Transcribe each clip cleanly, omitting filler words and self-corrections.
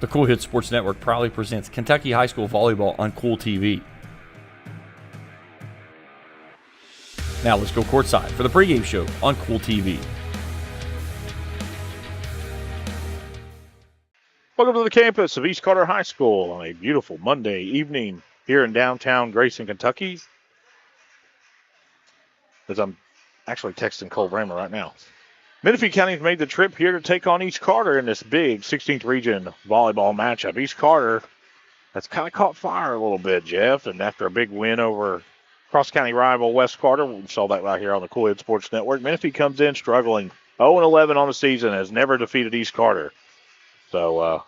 The Kool Hit Sports Network proudly presents Kentucky High School Volleyball on Kool TV. Now let's go courtside for the pregame show on Kool TV. Welcome to the campus of East Carter High School on a beautiful Monday evening here in downtown Grayson, Kentucky. As I'm actually texting Cole Brammer right now. Menifee County's made the trip here to take on East Carter in this big 16th region volleyball matchup. East Carter has kind of caught fire a little bit, Jeff, and after a big win over cross-county rival West Carter, we saw that right here on the Kool Hit Sports Network. Menifee comes in struggling, 0-11 on the season, has never defeated East Carter. So,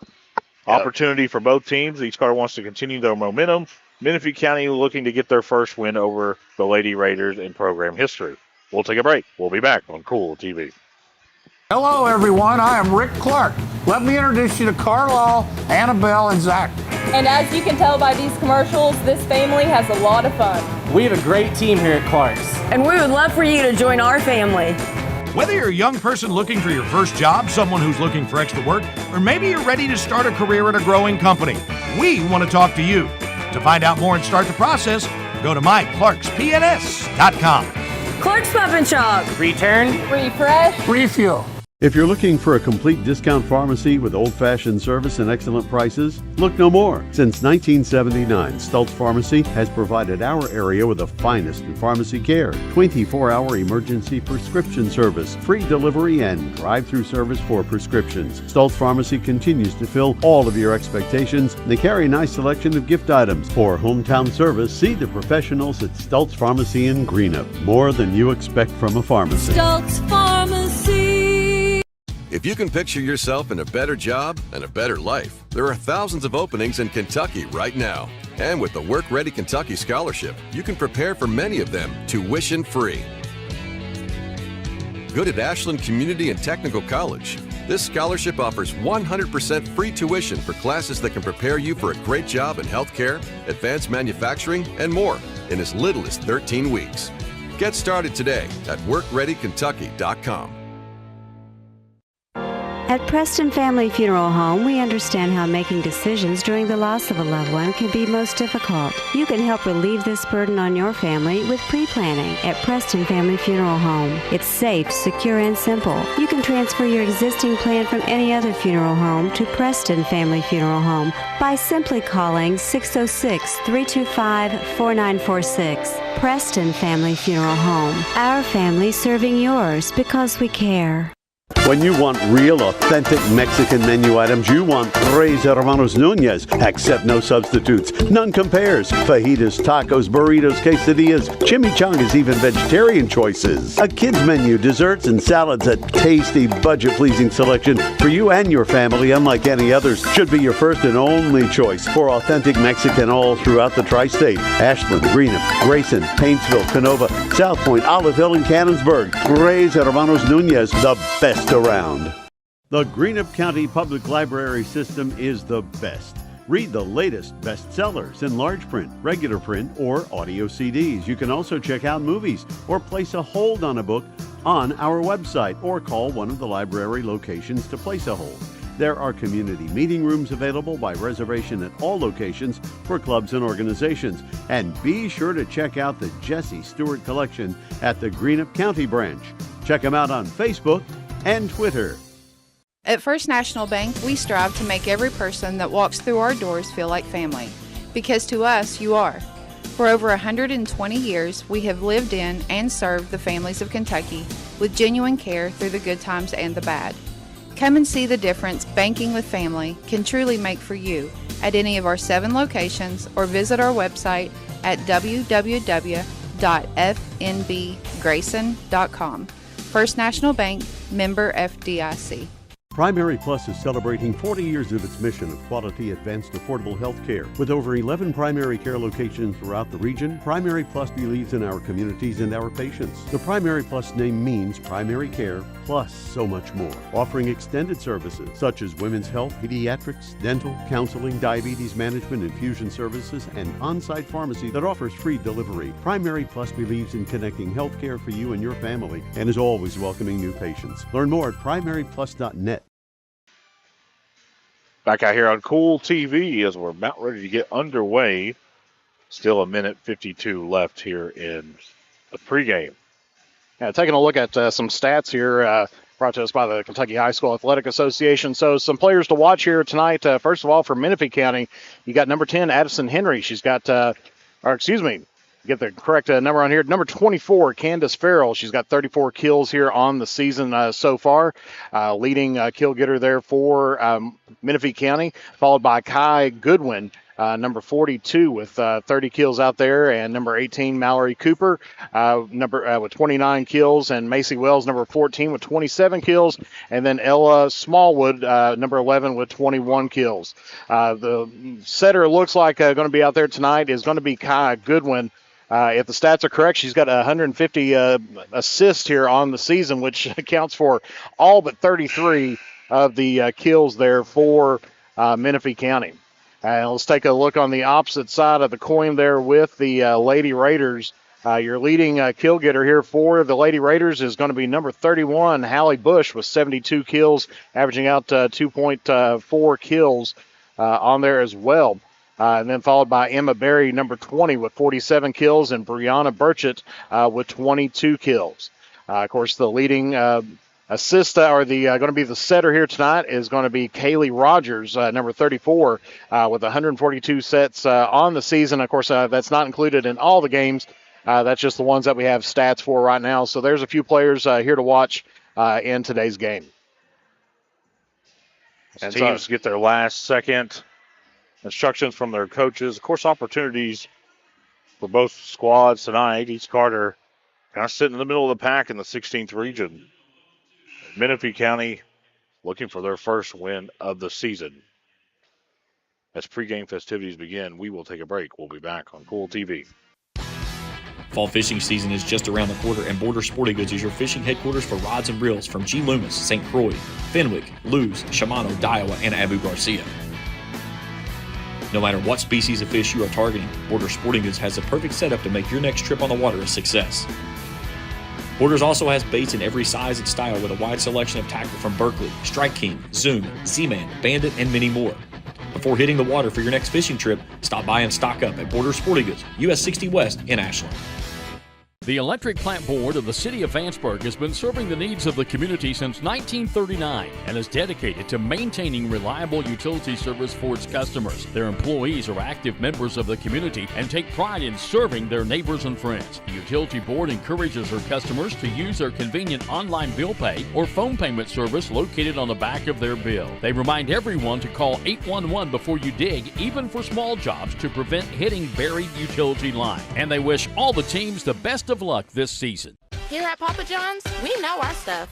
opportunity for both teams. East Carter wants to continue their momentum. Menifee County looking to get their first win over the Lady Raiders in program history. We'll take a break. We'll be back on Kool TV. Hello, everyone. I am Rick Clark. Let me introduce you to Carlisle, Annabelle, and Zach. And as you can tell by these commercials, this family has a lot of fun. We have a great team here at Clark's. And we would love for you to join our family. Whether you're a young person looking for your first job, someone who's looking for extra work, or maybe you're ready to start a career at a growing company, we want to talk to you. To find out more and start the process, go to myclarkspns.com. Clark's Pub and Shop. Return. Refresh. Refuel. If you're looking for a complete discount pharmacy with old-fashioned service and excellent prices, look no more. Since 1979, Stultz Pharmacy has provided our area with the finest in pharmacy care, 24-hour emergency prescription service, free delivery, and drive-through service for prescriptions. Stultz Pharmacy continues to fill all of your expectations. They carry a nice selection of gift items. For hometown service, see the professionals at Stultz Pharmacy in Greenup. More than you expect from a pharmacy. Stultz Pharmacy. If you can picture yourself in a better job and a better life, there are thousands of openings in Kentucky right now. And with the Work Ready Kentucky Scholarship, you can prepare for many of them tuition-free. Good at Ashland Community and Technical College. This scholarship offers 100% free tuition for classes that can prepare you for a great job in healthcare, advanced manufacturing, and more in as little as 13 weeks. Get started today at WorkReadyKentucky.com. At Preston Family Funeral Home, we understand how making decisions during the loss of a loved one can be most difficult. You can help relieve this burden on your family with pre-planning at Preston Family Funeral Home. It's safe, secure, and simple. You can transfer your existing plan from any other funeral home to Preston Family Funeral Home by simply calling 606-325-4946. Preston Family Funeral Home. Our family serving yours because we care. When you want real, authentic Mexican menu items, you want Tres Hermanos Nunez. Accept no substitutes. None compares. Fajitas, tacos, burritos, quesadillas, chimichangas, even vegetarian choices. A kids menu, desserts, and salads. A tasty, budget-pleasing selection for you and your family, unlike any others. Should be your first and only choice for authentic Mexican all throughout the tri-state. Ashland, Greenup, Grayson, Paintsville, Canova, South Point, Olive Hill, and Cannonsburg. Tres Hermanos Nunez, the best around. The Greenup County Public Library system is the best. Read the latest bestsellers in large print, regular print, or audio CDs. You can also check out movies or place a hold on a book on our website or call one of the library locations to place a hold. There are community meeting rooms available by reservation at all locations for clubs and organizations. And be sure to check out the Jesse Stewart collection at the Greenup County branch. Check them out on Facebook and Twitter. At First National Bank, we strive to make every person that walks through our doors feel like family, because to us, you are. For over 120 years, we have lived in and served the families of Kentucky with genuine care through the good times and the bad. Come and see the difference banking with family can truly make for you at any of our 7 locations or visit our website at www.fnbgrayson.com. First National Bank, member FDIC. Primary Plus is celebrating 40 years of its mission of quality, advanced, affordable health care. With over 11 primary care locations throughout the region, Primary Plus believes in our communities and our patients. The Primary Plus name means primary care plus so much more, offering extended services such as women's health, pediatrics, dental, counseling, diabetes management, infusion services, and on-site pharmacy that offers free delivery. Primary Plus believes in connecting health care for you and your family and is always welcoming new patients. Learn more at primaryplus.net. Back out here on Kool TV as we're about ready to get underway. Still a minute 52 left here in the pregame. Yeah, taking a look at some stats here brought to us by the Kentucky High School Athletic Association. So some players to watch here tonight. First of all, for Menifee County, you got number 10, Addison Henry. She's got, get the correct number on here. Number 24, Candace Farrell. She's got 34 kills here on the season so far. Leading kill getter there for Menifee County, followed by Kai Goodwin. Number 42 with 30 kills out there, and number 18, Mallory Cooper, with 29 kills, and Macy Wells, number 14, with 27 kills, and then Ella Smallwood, number 11, with 21 kills. The setter looks like going to be out there tonight is going to be Kai Goodwin. If the stats are correct, she's got 150 assists here on the season, which accounts for all but 33 of the kills there for Menifee County. Let's take a look on the opposite side of the coin there with the Lady Raiders. Your leading kill getter here for the Lady Raiders is going to be number 31, Hallie Bush, with 72 kills, averaging out 2.4 kills on there as well. And then followed by Emma Berry, number 20, with 47 kills, and Brianna Burchett with 22 kills. Of course, the leading assist, going to be the setter here tonight is going to be Kaylee Rogers, number 34, with 142 sets on the season. Of course, that's not included in all the games. That's just the ones that we have stats for right now. So there's a few players here to watch in today's game. And teams get their last second instructions from their coaches. Of course, opportunities for both squads tonight. East Carter kind of sitting in the middle of the pack in the 16th region. Menifee County looking for their first win of the season. As pregame festivities begin, we will take a break. We'll be back on Kool TV. Fall fishing season is just around the corner, and Border Sporting Goods is your fishing headquarters for rods and reels from G. Loomis, St. Croix, Fenwick, Lewes, Shimano, Daiwa, and Abu Garcia. No matter what species of fish you are targeting, Border Sporting Goods has the perfect setup to make your next trip on the water a success. Borders also has baits in every size and style with a wide selection of tackle from Berkeley, Strike King, Zoom, Z-Man, Bandit, and many more. Before hitting the water for your next fishing trip, stop by and stock up at Border Sporting Goods, US 60 West in Ashland. The Electric Plant Board of the City of Vanceburg has been serving the needs of the community since 1939 and is dedicated to maintaining reliable utility service for its customers. Their employees are active members of the community and take pride in serving their neighbors and friends. The Utility Board encourages their customers to use their convenient online bill pay or phone payment service located on the back of their bill. They remind everyone to call 811 before you dig, even for small jobs, to prevent hitting buried utility line. And they wish all the teams the best of luck this season. Here at Papa John's, we know our stuff.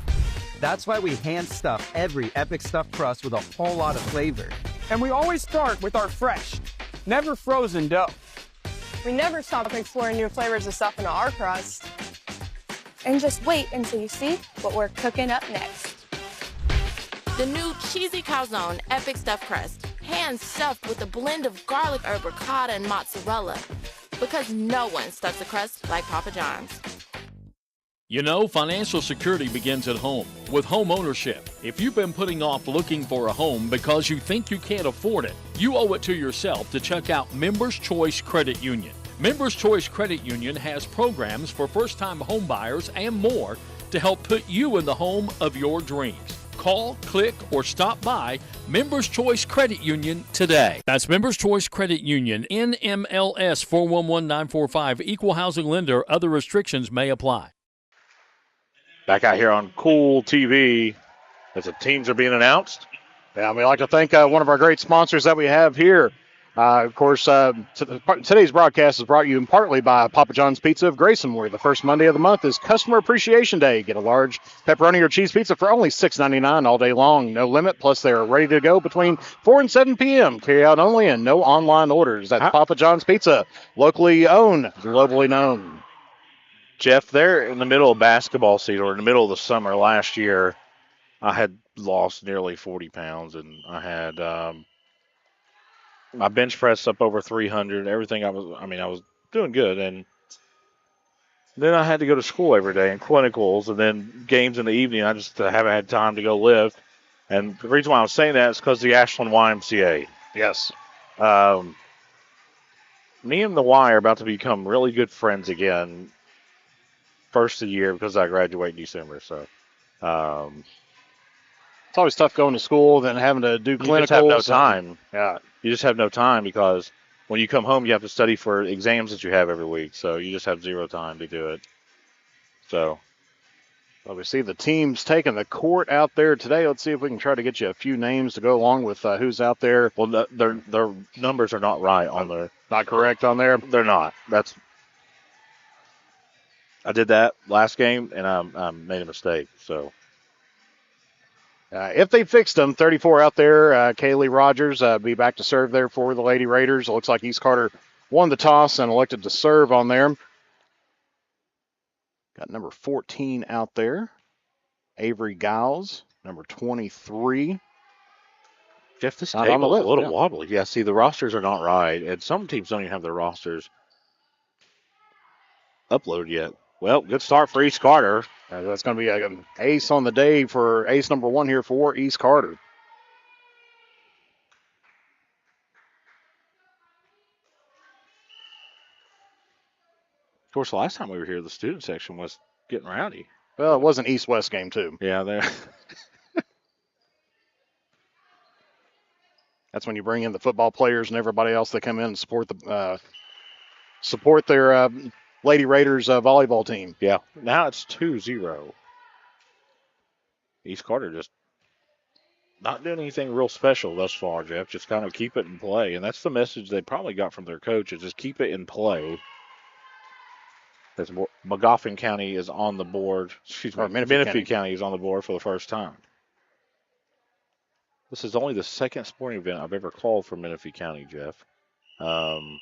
That's why we hand stuff every Epic Stuffed Crust with a whole lot of flavor. And we always start with our fresh, never frozen dough. We never stop exploring new flavors of stuff into our crust. And just wait until you see what we're cooking up next. The new cheesy calzone Epic Stuffed Crust, hand stuffed with a blend of garlic herb ricotta and mozzarella. Because no one stuffs a crust like Papa John's. You know, financial security begins at home, with home ownership. If you've been putting off looking for a home because you think you can't afford it, you owe it to yourself to check out Members Choice Credit Union. Members Choice Credit Union has programs for first-time home buyers and more to help put you in the home of your dreams. Call, click, or stop by Members Choice Credit Union today. That's Members Choice Credit Union, NMLS 411945, Equal Housing Lender. Other restrictions may apply. Back out here on Kool TV as the teams are being announced. Yeah, we'd like to thank one of our great sponsors that we have here. Of course, today's broadcast is brought to you partly by Papa John's Pizza of Grayson, where the first Monday of the month is Customer Appreciation Day. Get a large pepperoni or cheese pizza for only $6.99 all day long. No limit, plus they are ready to go between 4 and 7 p.m. Carry out only and no online orders. That's Papa John's Pizza, locally owned, globally known. Jeff, they're in the middle of basketball season, or in the middle of the summer last year. I had lost nearly 40 pounds, and I had my bench press up over 300. Everything I was doing good. And then I had to go to school every day and clinicals and then games in the evening. I just haven't had time to go lift. And the reason why I'm saying that is because the Ashland YMCA. Yes. Me and the Y are about to become really good friends again. First of the year because I graduate in December. So it's always tough going to school, then having to do clinicals. You just have no time. Yeah. You just have no time because when you come home, you have to study for exams that you have every week. So you just have zero time to do it. So. Well, we see the teams taking the court out there today. Let's see if we can try to get you a few names to go along with who's out there. Well, their numbers are not right on there. Not correct on there? They're not. I did that last game, and I made a mistake. So. If they fixed them, 34 out there. Kaylee Rogers be back to serve there for the Lady Raiders. It looks like East Carter won the toss and elected to serve on there. Got number 14 out there. Avery Giles, number 23. Jeff, this table is a little wobbly. Yeah, see, the rosters are not right, and some teams don't even have their rosters uploaded yet. Well, good start for East Carter. That's going to be an ace on the day for ace number 1 here for East Carter. Of course, the last time we were here, the student section was getting rowdy. Well, it was an East-West game, too. Yeah, there. That's when you bring in the football players and everybody else that come in and support their Lady Raiders volleyball team. Yeah, now it's 2-0. East Carter just not doing anything real special thus far, Jeff. Just kind of keep it in play. And that's the message they probably got from their coach, is just keep it in play. As Magoffin County is on the board. Excuse me, Menifee County is on the board for the first time. This is only the second sporting event I've ever called for Menifee County, Jeff. The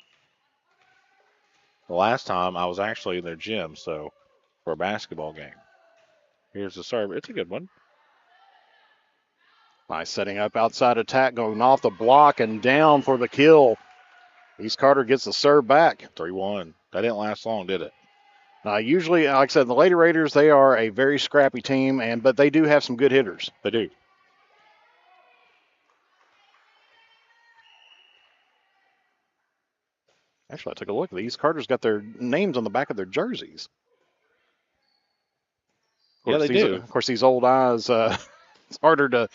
last time I was actually in their gym, so for a basketball game. Here's the serve. It's a good one. Nice setting up outside attack, going off the block and down for the kill. East Carter gets the serve back. 3-1. That didn't last long, did it? Usually, like I said, the Lady Raiders, they are a very scrappy team, but they do have some good hitters. They do. Actually, I took a look. The East Carter's got their names on the back of their jerseys. Yeah, they do. Of course, these old eyes, it's harder to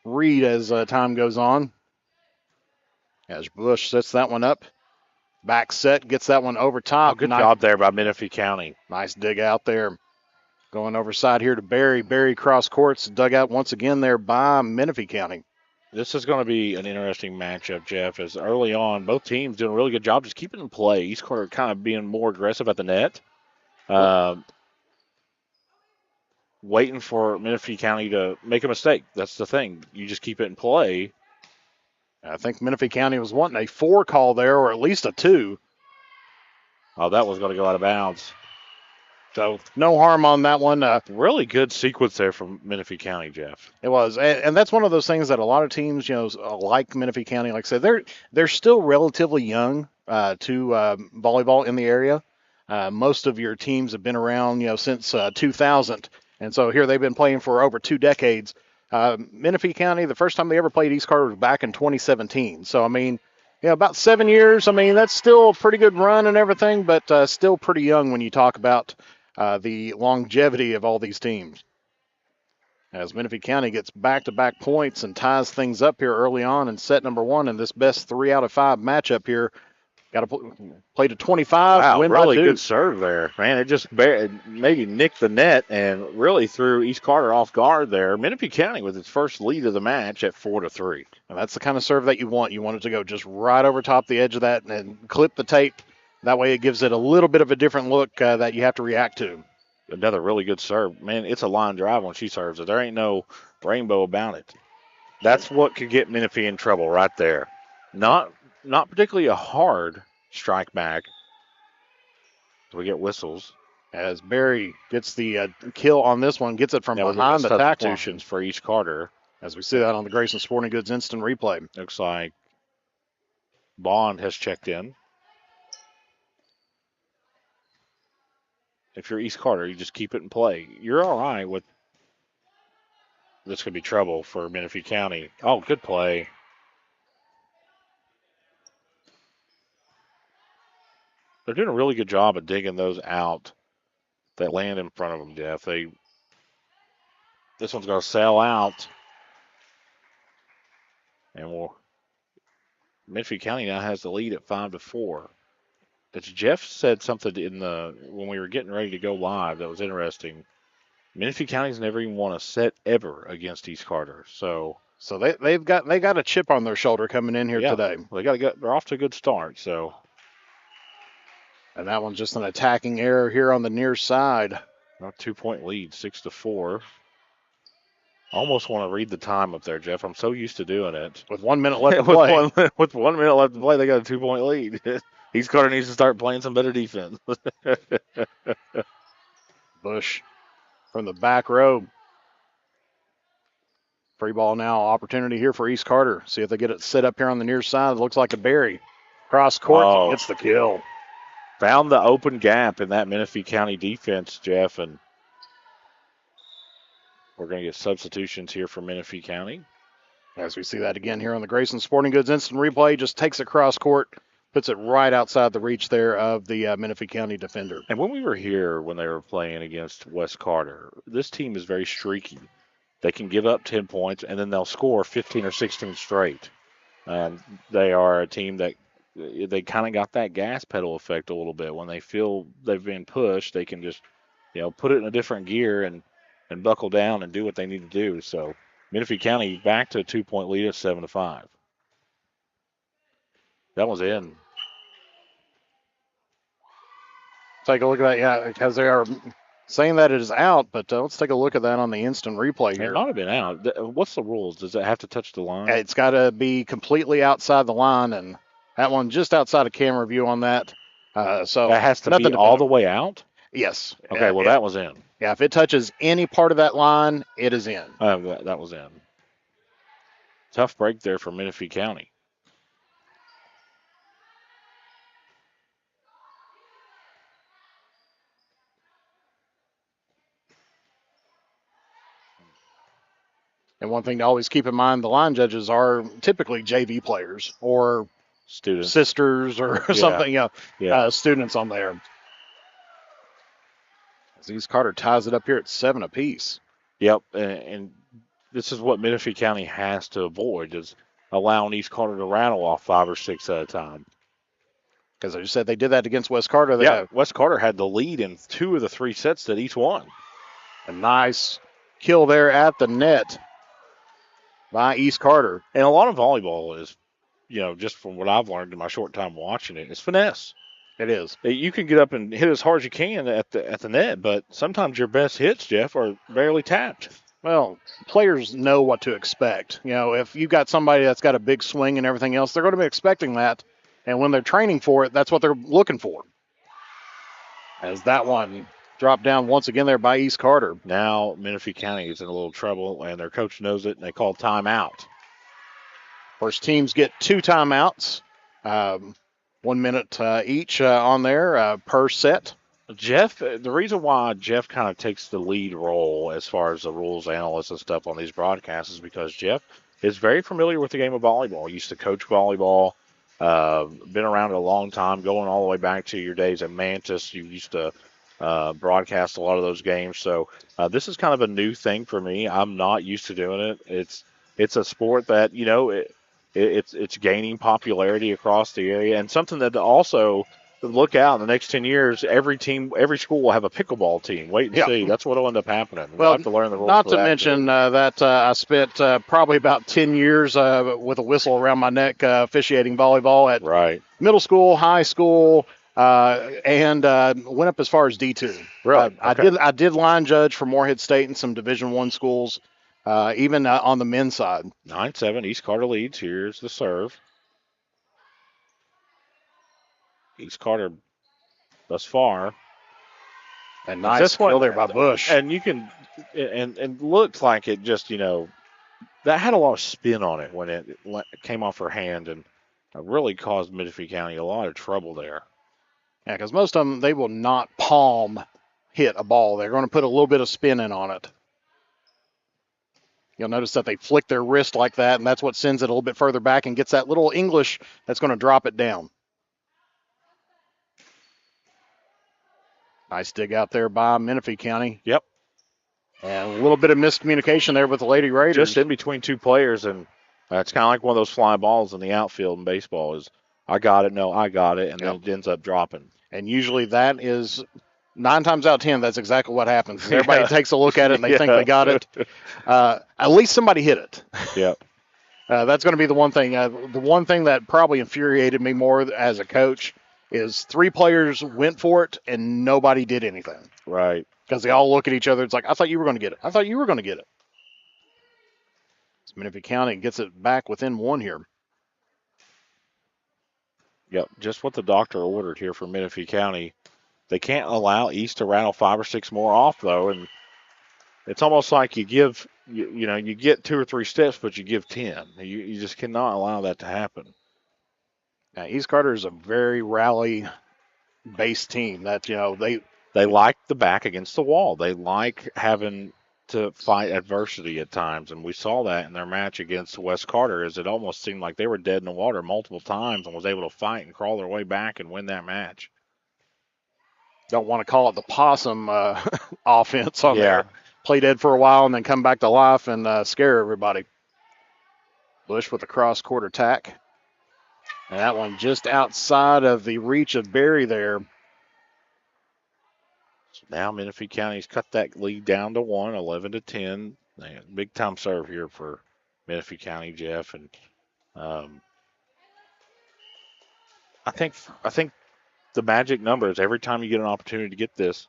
read as time goes on. As Bush sets that one up. Back set, gets that one over top. Good job there by Menifee County. Nice dig out there. Going over side here to Barry. Barry cross courts, dug out once again there by Menifee County. This is going to be an interesting matchup, Jeff, as early on, both teams doing a really good job just keeping in play. East Carter kind of being more aggressive at the net. Waiting for Menifee County to make a mistake. That's the thing. You just keep it in play. I think Menifee County was wanting a 4 call there, or at least a 2. Oh, that was going to go out of bounds. So no harm on that one. Really good sequence there from Menifee County, Jeff. It was, and that's one of those things that a lot of teams, like Menifee County, like I said, they're still relatively young to volleyball in the area. Most of your teams have been around, since 2000, and so here they've been playing for over 2 decades. Menifee County, the first time they ever played East Carter was back in 2017. So, about 7 years. That's still a pretty good run and everything, but still pretty young when you talk about the longevity of all these teams. As Menifee County gets back-to-back points and ties things up here early on in set number 1 in this best 3 out of 5 matchup here. Got to play to 25. Wow, win really by 2. good serve there. Man, it just maybe nicked the net and really threw East Carter off guard there. Menifee County with its first lead of the match at 4-3. And that's the kind of serve that you want. You want it to go just right over top the edge of that and clip the tape. That way it gives it a little bit of a different look that you have to react to. Another really good serve. Man, it's a line drive when she serves it. There ain't no rainbow about it. That's what could get Menifee in trouble right there. Not particularly a hard strike back. So we get whistles. As Barry gets the kill on this one, gets it from behind the tackle. Substitutions for East Carter. As we see that on the Grayson Sporting Goods instant replay. Looks like Bond has checked in. If you're East Carter, you just keep it in play. You're all right with this could be trouble for Menifee County. Oh, good play. They're doing a really good job of digging those out that land in front of them, Jeff. This one's going to sail out. And Menifee County now has the lead at 5-4. As Jeff said something when we were getting ready to go live that was interesting. Menifee County's never even won a set ever against East Carter. So they got a chip on their shoulder coming in here today. They're off to a good start. So, and that one's just an attacking error here on the near side. A 2-point lead, 6-4. Almost want to read the time up there, Jeff. I'm so used to doing it. With 1 minute left to play. With 1 minute left to play, they got a 2-point lead. East Carter needs to start playing some better defense. Bush from the back row. Free ball now. Opportunity here for East Carter. See if they get it set up here on the near side. It looks like a Berry. Cross court gets the kill. Found the open gap in that Menifee County defense, Jeff, and we're going to get substitutions here for Menifee County. As we see that again here on the Grayson Sporting Goods instant replay, just takes it cross court, puts it right outside the reach there of the Menifee County defender. And when we were here, when they were playing against West Carter, this team is very streaky. They can give up 10 points, and then they'll score 15 or 16 straight. They are a team that they kind of got that gas pedal effect a little bit. When they feel they've been pushed, they can just, put it in a different gear and buckle down and do what they need to do. So Menifee County back to a 2-point lead at 7-5. That was in. Take a look at that, because they are saying that it is out, but let's take a look at that on the instant replay here. It might have been out. What's the rules? Does it have to touch the line? It's got to be completely outside the line, and that one just outside of camera view on that. So that has to be all the way out? Yes. Okay, well, that was in. Yeah, if it touches any part of that line, it is in. That was in. Tough break there for Menifee County. And one thing to always keep in mind, the line judges are typically JV players or students, sisters, or something, students on there. As East Carter ties it up here at 7 apiece. Yep, and this is what Menifee County has to avoid, is allowing East Carter to rattle off 5 or 6 at a time. Because as you said, they did that against West Carter. West Carter had the lead in 2 of the 3 sets that each won. A nice kill there at the net by East Carter. And a lot of volleyball is, just from what I've learned in my short time watching it, it's finesse. It is. You can get up and hit as hard as you can at the net, but sometimes your best hits, Jeff, are barely tapped. Well, players know what to expect. If you've got somebody that's got a big swing and everything else, they're going to be expecting that. And when they're training for it, that's what they're looking for. As that one dropped down once again there by East Carter. Now Menifee County is in a little trouble, and their coach knows it, and they call timeout. First teams get 2 timeouts. 1 minute each on there per set. Jeff, the reason why Jeff kind of takes the lead role as far as the rules analyst and stuff on these broadcasts is because Jeff is very familiar with the game of volleyball. He used to coach volleyball, been around it a long time, going all the way back to your days at Mantis. You used to broadcast a lot of those games. So this is kind of a new thing for me. I'm not used to doing it. It's a sport that, it's gaining popularity across the area, and something that also look out in the next 10 years, every school will have a pickleball team. Wait and see. That's what will end up happening. We'll have to learn the rules. Not to mention that I spent probably about 10 years with a whistle around my neck officiating volleyball at middle school, high school, and went up as far as D2. Really? I did line judge for Morehead State and some Division I schools, even on the men's side. 9-7, East Carter leads. Here's the serve. East Carter thus far. And nice kill there by Bush. And you can, and looks like it just, that had a lot of spin on it when it came off her hand, and really caused Menifee County a lot of trouble there. Yeah, because most of them, they will not palm hit a ball. They're going to put a little bit of spin in on it. You'll notice that they flick their wrist like that, and that's what sends it a little bit further back and gets that little English that's going to drop it down. Nice dig out there by Menifee County. Yep. And a little bit of miscommunication there with the Lady Raiders. Just in between two players, and it's kind of like one of those fly balls in the outfield in baseball is, I got it, no, I got it, and then it ends up dropping. And usually that is 9 times out of 10, that's exactly what happens. Everybody takes a look at it and they think they got it. At least somebody hit it. Yep. That's going to be the one thing. The one thing that probably infuriated me more as a coach is 3 players went for it and nobody did anything. Right. Because they all look at each other. It's like, I thought you were going to get it. I thought you were going to get it. So Menifee County gets it back within 1 here. Yep, just what the doctor ordered here for Menifee County. They can't allow East to rattle 5 or 6 more off, though, and it's almost like you give, you get 2 or 3 steps, but you give 10. You just cannot allow that to happen. Now, East Carter is a very rally-based team. That they like the back against the wall. They like having to fight adversity at times, and we saw that in their match against West Carter, as it almost seemed like they were dead in the water multiple times and was able to fight and crawl their way back and win that match. Don't want to call it the possum offense on there. Play dead for a while and then come back to life and scare everybody. Bush with a cross-court attack. And that one just outside of the reach of Berry there. So now Menifee County's cut that lead down to 1, 11-10. Big time serve here for Menifee County, Jeff. And I think the magic number is every time you get an opportunity to get this,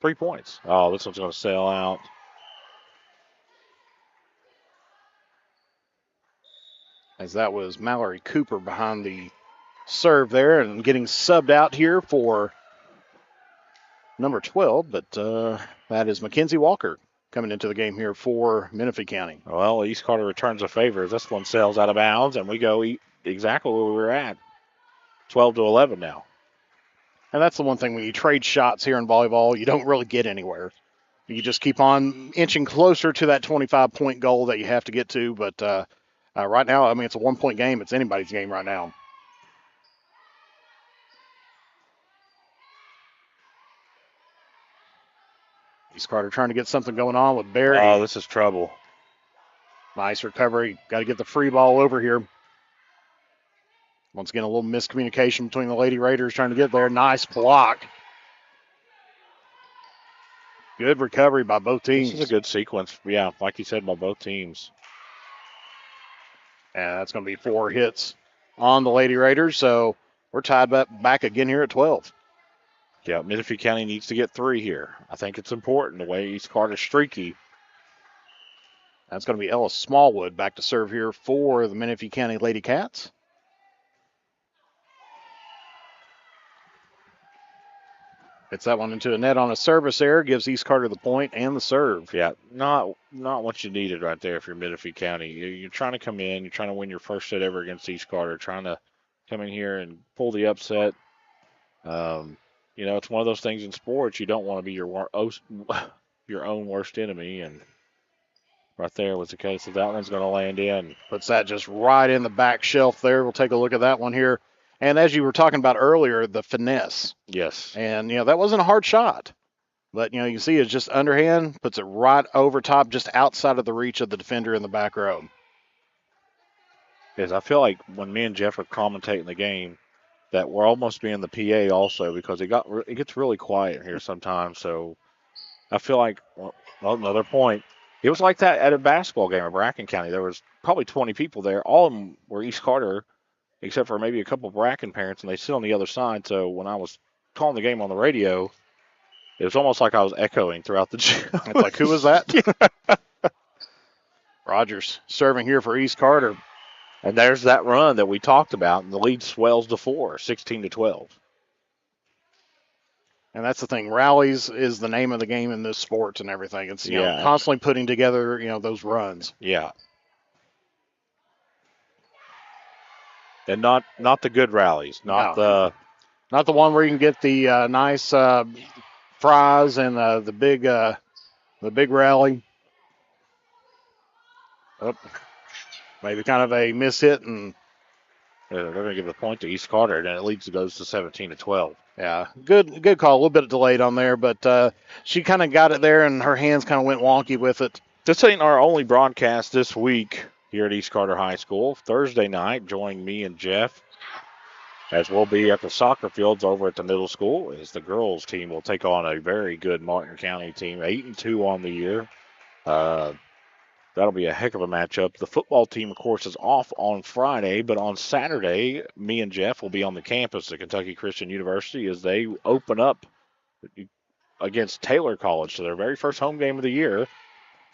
3 points. Oh, this one's going to sail out. As that was Mallory Cooper behind the serve there and getting subbed out here for number 12, but that is Mackenzie Walker coming into the game here for Menifee County. Well, East Carter returns a favor as this one sails out of bounds, and we go exactly where we were at, 12-11 now. And that's the one thing, when you trade shots here in volleyball, you don't really get anywhere. You just keep on inching closer to that 25-point goal that you have to get to, but right now, I mean, it's a 1-point game. It's anybody's game right now. East Carter trying to get something going on with Barry. Oh, this is trouble. Nice recovery. Got to get the free ball over here. Once again, a little miscommunication between the Lady Raiders trying to get there. Nice block. Good recovery by both teams. This is a good sequence. Yeah, like you said, by both teams. And that's going to be 4 hits on the Lady Raiders. So we're tied back again here at 12. Yeah, Menifee County needs to get 3 here. I think it's important the way East Carter's streaky. That's going to be Ella Smallwood back to serve here for the Menifee County Lady Cats. Gets that one into a net on a service error, gives East Carter the point and the serve. Yeah, not what you needed right there if you're Menifee County. You're trying to come in, you're trying to win your first set ever against East Carter, trying to come in here and pull the upset. It's one of those things in sports, you don't want to be your own worst enemy, and right there was the case. So that one's going to land in. Puts that just right in the back shelf there. We'll take a look at that one here. And as you were talking about earlier, the finesse. Yes. And, that wasn't a hard shot. But, you see it's just underhand, puts it right over top, just outside of the reach of the defender in the back row. Yes, I feel like when me and Jeff are commentating the game, that we're almost being the PA also, because it gets really quiet here sometimes. So I feel like, another point, it was like that at a basketball game in Bracken County. There was probably 20 people there. All of them were East Carter, except for maybe a couple of Bracken parents, and they sit on the other side. So when I was calling the game on the radio, it was almost like I was echoing throughout the gym. It's like, who was that? Rogers serving here for East Carter. And there's that run that we talked about, and the lead swells to 4, 16-12. And that's the thing. Rallies is the name of the game in this sport and everything. It's constantly putting together, those runs. Yeah. And not the good rallies, not the one where you can get the nice fries and the big rally. Oh, maybe kind of a miss hit, and they're going to give the point to East Carter, and it goes to 17-12. Yeah, good call. A little bit delayed on there, but she kind of got it there, and her hands kind of went wonky with it. This ain't our only broadcast this week here at East Carter High School. Thursday night, join me and Jeff as we'll be at the soccer fields over at the middle school as the girls team will take on a very good Martin County team, 8-2 on the year. That'll be a heck of a matchup. The football team, of course, is off on Friday, but on Saturday, me and Jeff will be on the campus at Kentucky Christian University as they open up against Taylor College. So their very first home game of the year.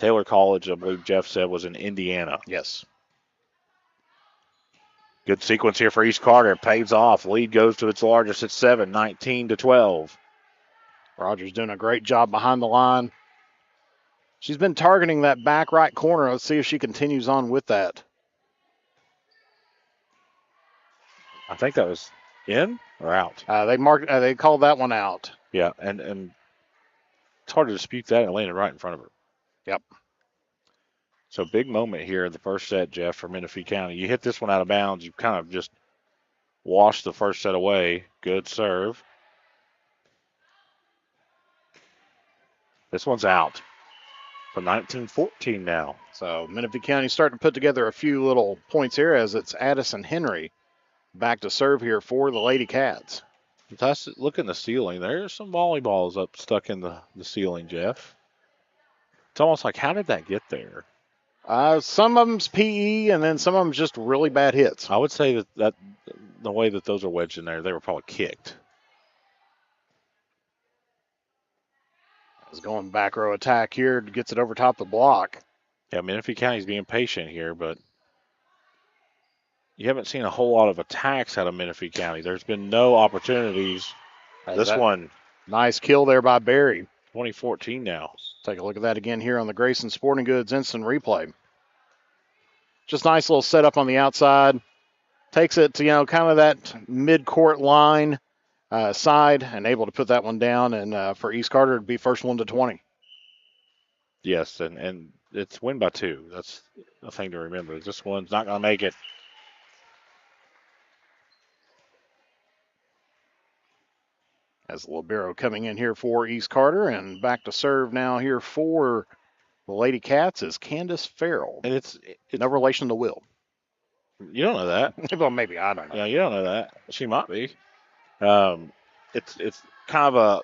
Taylor College, I believe Jeff said, was in Indiana. Yes. Good sequence here for East Carter. It pays off. Lead goes to its largest at 7, 19-12. Rogers doing a great job behind the line. She's been targeting that back right corner. Let's see if she continues on with that. I think that was in or out. They called that one out. Yeah, and it's hard to dispute that, and it landed right in front of her. Yep. So big moment here in the first set, Jeff, for Menifee County. You hit this one out of bounds. You kind of just washed the first set away. Good serve. This one's out. For 19-14 now. So Menifee County starting to put together a few little points here as it's Addison Henry back to serve here for the Lady Cats. Look in the ceiling. There's some volleyballs stuck in the ceiling, Jeff. It's almost like, how did that get there? Some of them's PE, and then some of them's just really bad hits. I would say that the way that those are wedged in there, they were probably kicked. Is going back row attack here, gets it over top the block. Yeah, Menifee County's being patient here, but you haven't seen a whole lot of attacks out of Menifee County. There's been no opportunities. This one. Nice kill there by Barry. 2014 now. Take a look at that again here on the Grayson Sporting Goods instant replay. Just nice little setup on the outside. Takes it to, kind of that mid-court line. Side and able to put that one down, and for East Carter to be first one to 20. Yes, and it's win by 2. That's a thing to remember. This one's not going to make it. As libero coming in here for East Carter, and back to serve now here for the Lady Cats is Candace Farrell. And it's no relation to Will. You don't know that. Well, maybe I don't know. Yeah, you don't know that. She might be. It's kind of a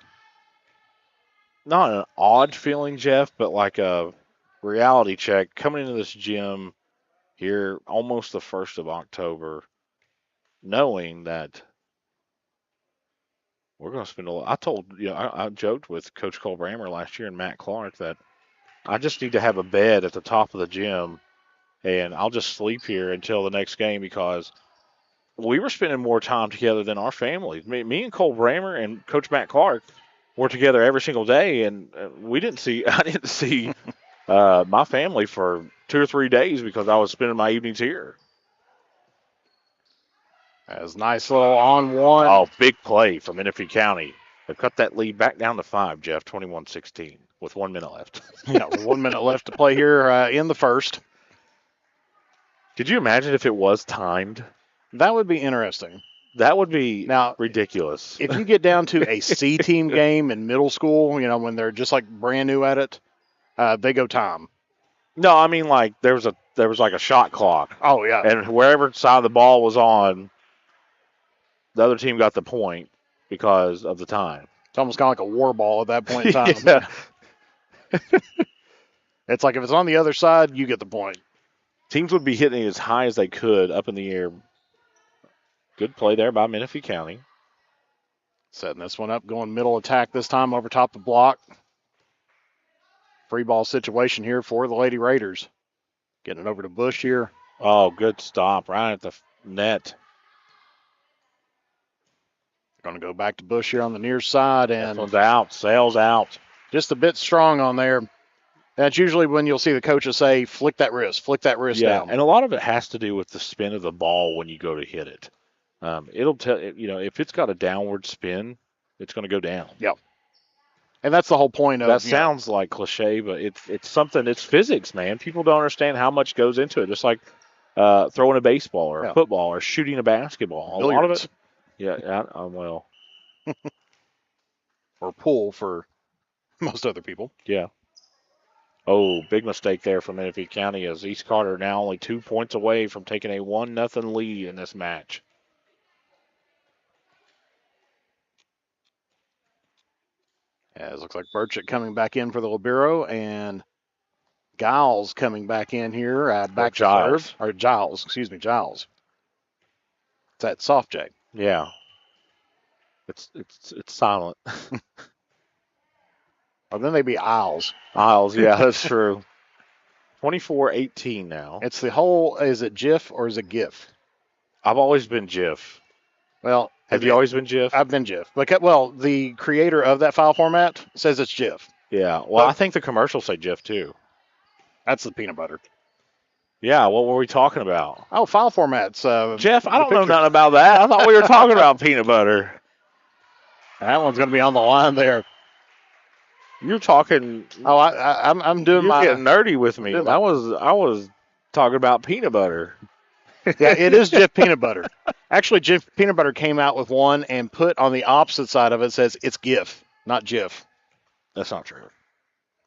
not an odd feeling, Jeff, but like a reality check coming into this gym here almost the 1st of October, knowing that we're going to spend a lot. I joked with Coach Cole Brammer last year and Matt Clark that I just need to have a bed at the top of the gym and I'll just sleep here until the next game because we were spending more time together than our families. Me and Cole Brammer and Coach Matt Clark were together every single day, and I didn't see my family for 2 or 3 days because I was spending my evenings here. As nice little on one. Oh, big play from Menifee County. They cut that lead back down to 5, Jeff, 21-16, with 1 minute left. Yeah, with 1 minute left to play here in the first. Could you imagine if it was timed? That would be interesting. That would be ridiculous. If you get down to a C team game in middle school, when they're just like brand new at it, they go time. No, I mean like there was like a shot clock. Oh yeah. And wherever side the ball was on, the other team got the point because of the time. It's almost kind of like a war ball at that point in time. Yeah. It's like if it's on the other side, you get the point. Teams would be hitting it as high as they could up in the air. Good play there by Menifee County. Setting this one up, going middle attack this time over top the block. Free ball situation here for the Lady Raiders. Getting it over to Bush here. Oh, good stop right at the net. Going to go back to Bush here on the near side. And this one's out. Sails out. Just a bit strong on there. That's usually when you'll see the coaches say, flick that wrist down. And a lot of it has to do with the spin of the ball when you go to hit it. It'll tell if it's got a downward spin, it's going to go down. Yep. And that's the whole point of that. Sounds like cliche, but it's something. It's physics, man. People don't understand how much goes into it. Just like throwing a baseball or a football or shooting a basketball. A lot of it. Yeah. Well. Or pool for most other people. Yeah. Oh, big mistake there for Menifee County as East Carter now only 2 points away from taking a 1-0 lead in this match. Yeah, it looks like Burchett coming back in for the libero, and Giles coming back in here. Back to serve. Or Giles, excuse me, Giles. It's that soft J. Yeah. It's silent. Or then they'd be Isles. Isles, yeah, that's true. 24-18 now. It's the whole, is it GIF or is it GIF? I've always been GIF. Well, have you always been GIF? I've been GIF. Well, the creator of that file format says it's GIF. Yeah, well, I think the commercials say GIF too. That's the peanut butter. Yeah, what were we talking about? Oh, file formats. Jeff, I don't know nothing about that. I thought we were talking about peanut butter. That one's going to be on the line there. You're talking. Oh, I'm doing You're getting nerdy with me. I was talking about peanut butter. Yeah, it is Jif peanut butter. Actually, Jif peanut butter came out with one and put on the opposite side of it says it's GIF, not Jif. That's not true.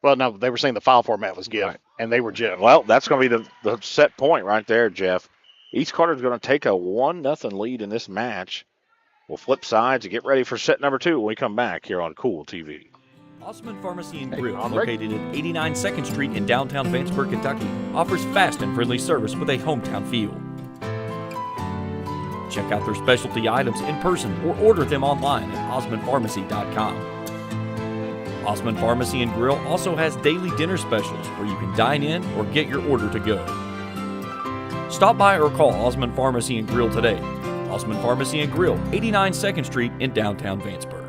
Well, no, they were saying the file format was GIF, and they were Jif. Well, that's going to be the set point right there, Jeff. East Carter's going to take a 1-0 lead in this match. We'll flip sides and get ready for set number 2 when we come back here on Kool TV. Osman Pharmacy and Grill, located at 89 2nd Street in downtown Vanceburg, Kentucky, offers fast and friendly service with a hometown feel. Check out their specialty items in person or order them online at osmanpharmacy.com. Osman Pharmacy and Grill also has daily dinner specials where you can dine in or get your order to go. Stop by or call Osman Pharmacy and Grill today. Osman Pharmacy and Grill, 89 2nd Street in downtown Vanceburg.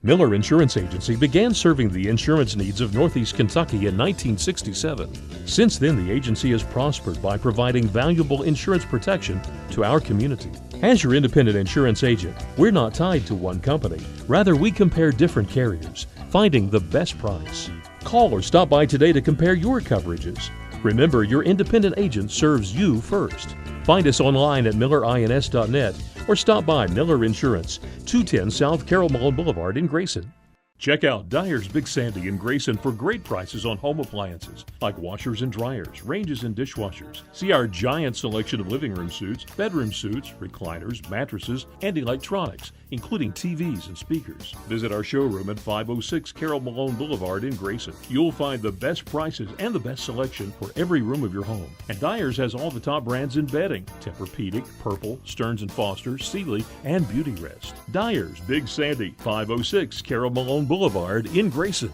Miller Insurance Agency began serving the insurance needs of Northeast Kentucky in 1967. Since then, the agency has prospered by providing valuable insurance protection to our community. As your independent insurance agent, we're not tied to one company. Rather, we compare different carriers, finding the best price. Call or stop by today to compare your coverages. Remember, your independent agent serves you first. Find us online at millerins.net or stop by Miller Insurance, 210 South Carroll Malone Boulevard in Grayson. Check out Dyer's Big Sandy in Grayson for great prices on home appliances like washers and dryers, ranges and dishwashers. See our giant selection of living room suites, bedroom suites, recliners, mattresses, and electronics, including TVs and speakers. Visit our showroom at 506 Carroll Malone Boulevard in Grayson. You'll find the best prices and the best selection for every room of your home. And Dyer's has all the top brands in bedding: Tempur-Pedic, Purple, Stearns & Foster, Sealy, and Beauty Rest. Dyer's Big Sandy, 506 Carroll Malone Boulevard in Grayson.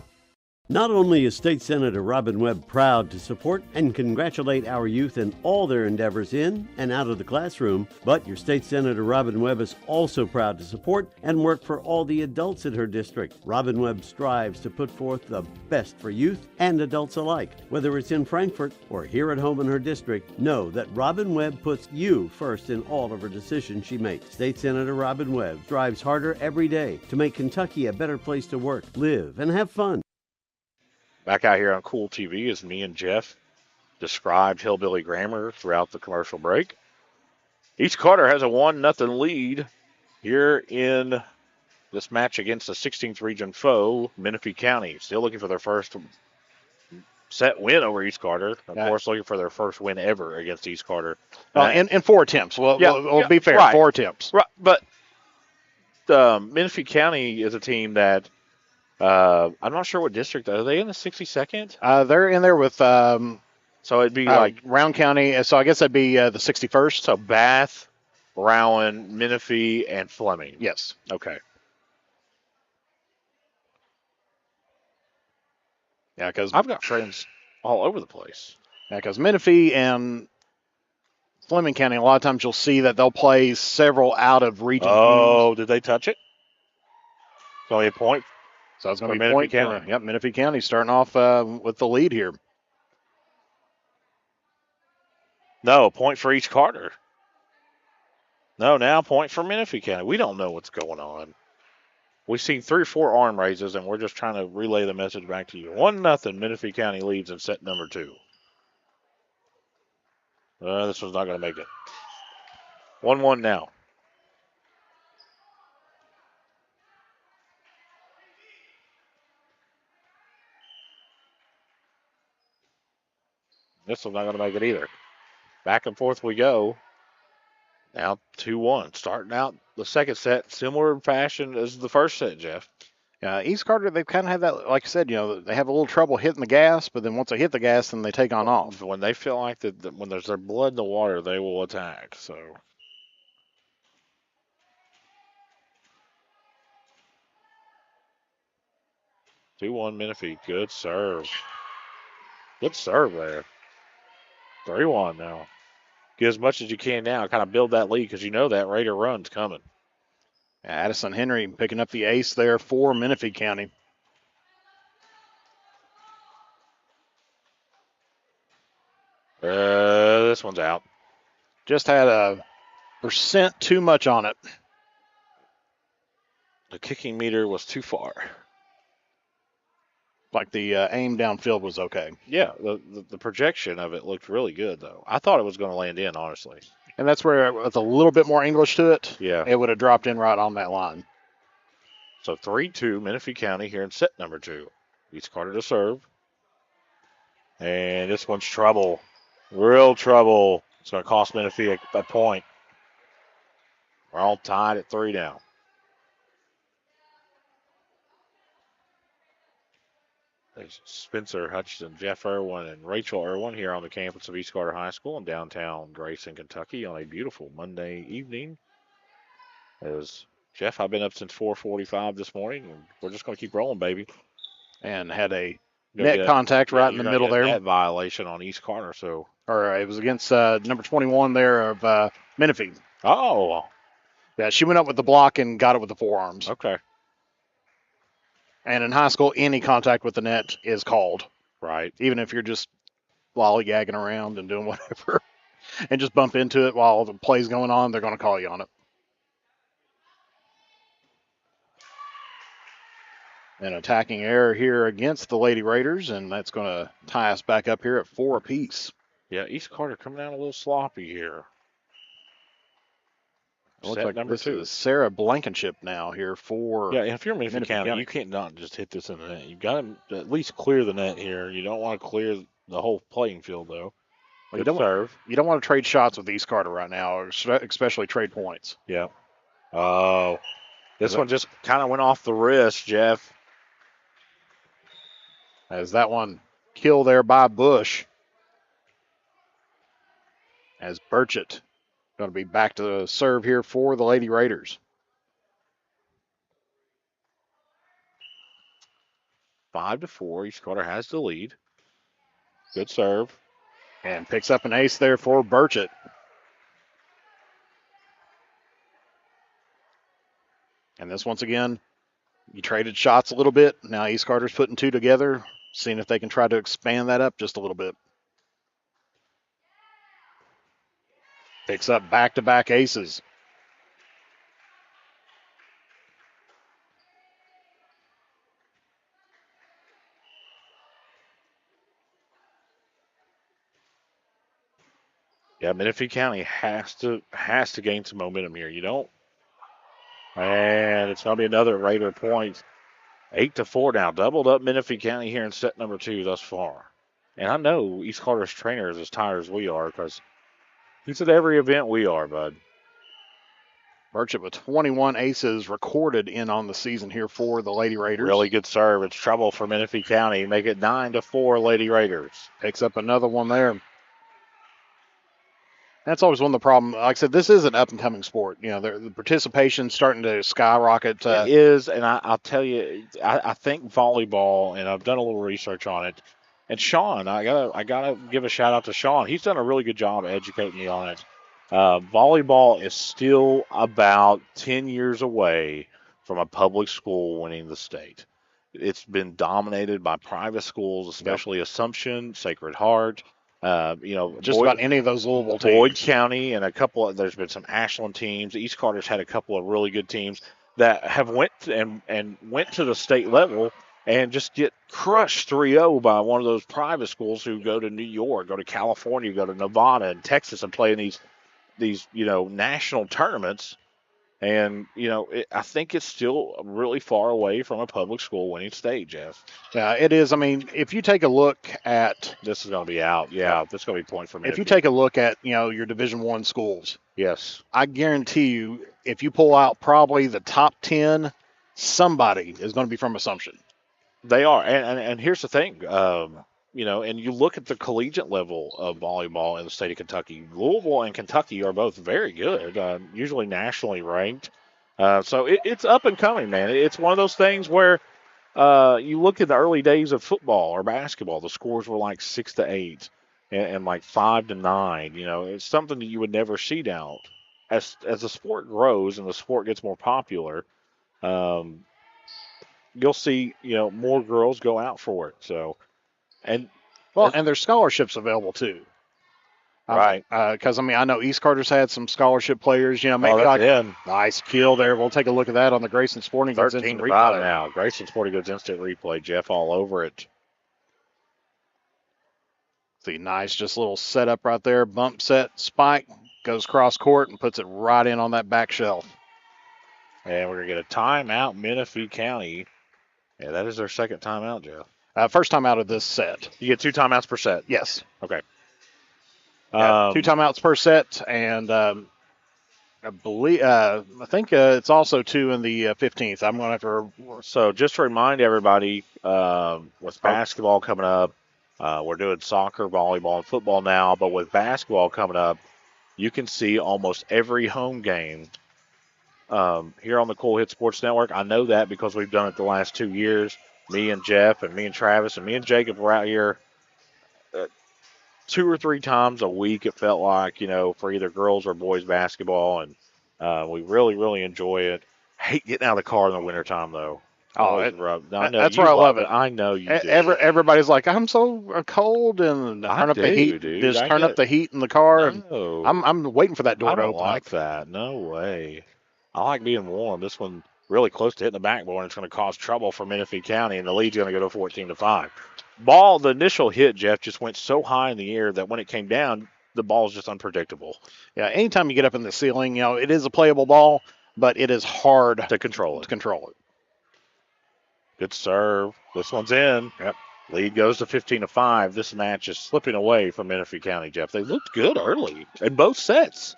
Not only is State Senator Robin Webb proud to support and congratulate our youth in all their endeavors in and out of the classroom, but your State Senator Robin Webb is also proud to support and work for all the adults in her district. Robin Webb strives to put forth the best for youth and adults alike. Whether it's in Frankfort or here at home in her district, know that Robin Webb puts you first in all of her decisions she makes. State Senator Robin Webb strives harder every day to make Kentucky a better place to work, live, and have fun. Back out here on Kool TV as me and Jeff described hillbilly grammar throughout the commercial break. East Carter has a 1-0 lead here in this match against the 16th region foe, Menifee County. Still looking for their first set win over East Carter. Of course, looking for their first win ever against East Carter. In 4 attempts. We'll be fair, right. 4 attempts. Right, but Menifee County is a team that I'm not sure what district. Are they in the 62nd? They're in there with so it'd be like Round County. So I guess that'd be the 61st. So Bath, Rowan, Menifee, and Fleming. Yes. Okay. Yeah, because I've got friends all over the place. Yeah, because Menifee and Fleming County, a lot of times you'll see that they'll play several out of region. Oh, did they touch it? It's only a point. So it's going to be a point. County. Yep, Menifee County starting off with the lead here. No, a point for East Carter. No, now a point for Menifee County. We don't know what's going on. We've seen 3 or 4 arm raises, and we're just trying to relay the message back to you. 1-0, Menifee County leads in set number 2. This one's not going to make it. 1-1 now. This one's not going to make it either. Back and forth we go. Now 2-1. Starting out the second set, similar in fashion as the first set, Jeff. East Carter, they've kind of had that, like I said, they have a little trouble hitting the gas, but then once they hit the gas, then they take on off. When they feel like that, when there's their blood in the water, they will attack. So 2-1 Menifee. Good serve. Good serve there. 3-1 now. Get as much as you can now. Kind of build that lead because you know that Raider run's coming. Addison Henry picking up the ace there for Menifee County. This one's out. Just had a % too much on it. The kicking meter was too far. Like the aim downfield was okay. Yeah, the projection of it looked really good, though. I thought it was going to land in, honestly. And that's where, with a little bit more English to it, yeah, it would have dropped in right on that line. So 3-2, Menifee County here in set number 2. East Carter to serve. And this one's trouble. Real trouble. It's going to cost Menifee a point. We're all tied at 3 now. There's Spencer Hutchinson, Jeff Irwin, and Rachel Irwin here on the campus of East Carter High School in downtown Grayson, Kentucky on a beautiful Monday evening. As Jeff, I've been up since 4:45 this morning, and we're just going to keep rolling, baby. And had a net contact right in the middle there. Net violation on East Carter, so. Or it was against number 21 there of Menifee. Oh. Yeah, she went up with the block and got it with the forearms. Okay. And in high school, any contact with the net is called. Right. Even if you're just lollygagging around and doing whatever and just bump into it while the play's going on, they're going to call you on it. An attacking error here against the Lady Raiders, and that's going to tie us back up here at 4 apiece. Yeah, East Carter coming out a little sloppy here. It looks like number 2 is Sarah Blankenship now here for. Yeah, if you're Menifee County, you can't not just hit this in the net. You've got to at least clear the net here. You don't want to clear the whole playing field, though. You don't want to trade shots with East Carter right now, especially trade points. Yeah. Oh, this one just kind of went off the wrist, Jeff. As that one killed there by Bush. As Burchett going to be back to serve here for the Lady Raiders. 5-4. East Carter has the lead. Good serve. And picks up an ace there for Burchett. And this, once again, you traded shots a little bit. Now East Carter's putting 2 together, seeing if they can try to expand that up just a little bit. Picks up back-to-back aces. Yeah, Menifee County has to gain some momentum here. You don't. And it's going to be another Raider point. 8-4 now. Doubled up Menifee County here in set number 2 thus far. And I know East Carter's trainer is as tired as we are because he's at every event we are, bud. Burchett with 21 aces recorded in on the season here for the Lady Raiders. Really good serve. It's trouble for Menifee County. Make it 9-4 Lady Raiders. Picks up another one there. That's always one of the problems. Like I said, this is an up-and-coming sport. You know, the participation's starting to skyrocket. It is, and I'll tell you, I think volleyball, and I've done a little research on it. And Sean, I gotta give a shout out to Sean. He's done a really good job educating me on it. Volleyball is still about 10 years away from a public school winning the state. It's been dominated by private schools, especially Assumption, Sacred Heart. Just about any of those Louisville teams. Boyd County and there's been some Ashland teams. East Carter's had a couple of really good teams. that have went to the state level and just get crushed 3-0 by one of those private schools who go to New York, go to California, go to Nevada and Texas and play in these national tournaments. And, I think it's still really far away from a public school winning state, Jeff. Yeah, it is. I mean, if you take a look at this is going to be out. Yeah, this is going to be point for me. If you take a look at, your Division I schools, yes, I guarantee you, if you pull out probably the top 10, somebody is going to be from Assumption. They are. And here's the thing, and you look at the collegiate level of volleyball in the state of Kentucky. Louisville and Kentucky are both very good, usually nationally ranked. So it's up and coming, man. It's one of those things where you look at the early days of football or basketball, the scores were like 6-8 and like 5-9. It's something that you would never see now. As the sport grows and the sport gets more popular, you'll see, more girls go out for it. So, and there's scholarships available too. Right. Because, I know East Carter's had some scholarship players, maybe nice kill there. We'll take a look at that on the Grayson Sporting Goods Instant Replay. Now. Grayson Sporting Goods Instant Replay. Jeff all over it. See, nice, just a little setup right there. Bump set, spike, goes cross court and puts it right in on that back shelf. And we're going to get a timeout, Menifee County. Yeah, that is their second timeout, Jeff. First time out of this set. You get 2 timeouts per set? Yes. Okay. 2 timeouts per set, and I think it's also 2 in the 15th. I'm going to have to. So just to remind everybody, with basketball coming up, we're doing soccer, volleyball, and football now, but with basketball coming up, you can see almost every home game here on the Kool Hit Sports Network. I know that because we've done it the last 2 years. Me and Jeff and me and Travis and me and Jacob were out here 2 or 3 times a week, it felt like, for either girls or boys basketball. And we really, really enjoy it. Hate getting out of the car in the wintertime, though. Oh, that's where I love it. I know you do. Everybody's like, I'm so cold, and turn up the heat. Dude. Just turn up the heat in the car. No. And I'm waiting for that door to open. I don't like that. No way. I like being warm. This one really close to hitting the backboard. It's going to cause trouble for Menifee County, and the lead's going to go to 14-5. Ball, the initial hit, Jeff, just went so high in the air that when it came down, the ball is just unpredictable. Yeah, anytime you get up in the ceiling, it is a playable ball, but it is hard to control it. Good serve. This one's in. Yep. Lead goes to 15-5. This match is slipping away from Menifee County, Jeff. They looked good early in both sets.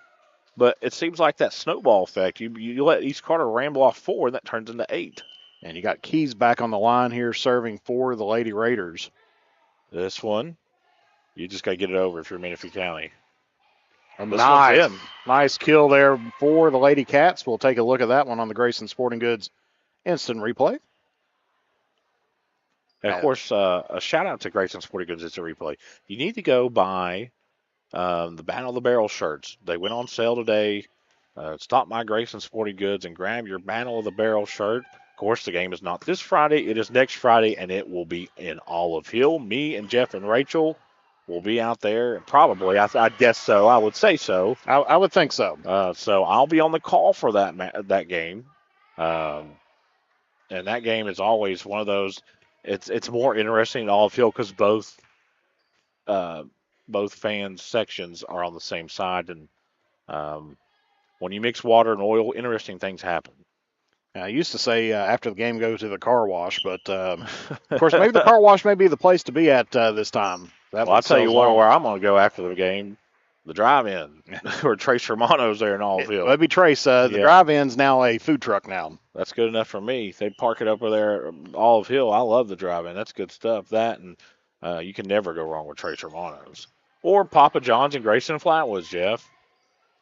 But it seems like that snowball effect. You let East Carter ramble off 4, and that turns into 8. And you got Keys back on the line here serving for the Lady Raiders. This one, you just got to get it over if you're Menifee County. Nice kill there for the Lady Cats. We'll take a look at that one on the Grayson Sporting Goods Instant Replay. And, of course, a shout-out to Grayson Sporting Goods Instant Replay. You need to go buy the Battle of the Barrel shirts. They went on sale today. Stop by Grayson Sporting Goods and grab your Battle of the Barrel shirt. Of course, the game is not this Friday. It is next Friday, and it will be in Olive Hill. Me and Jeff and Rachel will be out there. Probably, I guess so. I would say so. I would think so. So I'll be on the call for that game. And that game is always one of those. It's more interesting in Olive Hill because both fans sections are on the same side, and when you mix water and oil, interesting things happen. I used to say after the game, go to the car wash, but of course, maybe the car wash may be the place to be at this time. I'll tell you where I'm going to go after the game, the drive-in, where Trace Romano's there in Olive Hill. That'd be Trace. The drive-in's now a food truck now. That's good enough for me. They park it up over there, Olive Hill. I love the drive-in. That's good stuff. That, and you can never go wrong with Trace Romano's. Or Papa John's and Grayson Flatwoods, Jeff.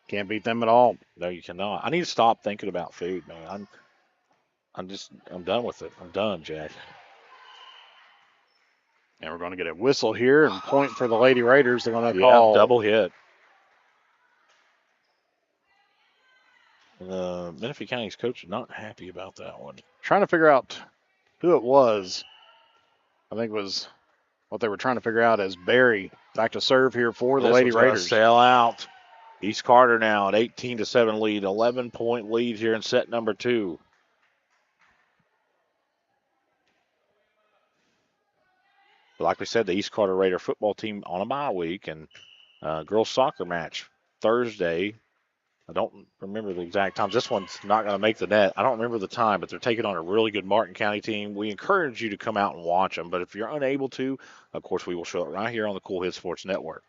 Can't beat them at all. No, you cannot. I need to stop thinking about food, man. I'm done with it. I'm done, Jack. And we're going to get a whistle here and point for the Lady Raiders. They're going to call double hit. Menifee County's coach is not happy about that one. Trying to figure out who it was. I think it was what they were trying to figure out as Barry back to serve here for the Lady Raiders. Sail out. East Carter now at 18-7 lead, 11-point lead here in set number 2. But like we said, the East Carter Raider football team on a bye week, and girls soccer match Thursday. I don't remember the exact times. This one's not going to make the net. I don't remember the time, but they're taking on a really good Martin County team. We encourage you to come out and watch them, but if you're unable to, of course, we will show it right here on the Kool Hit Sports Network.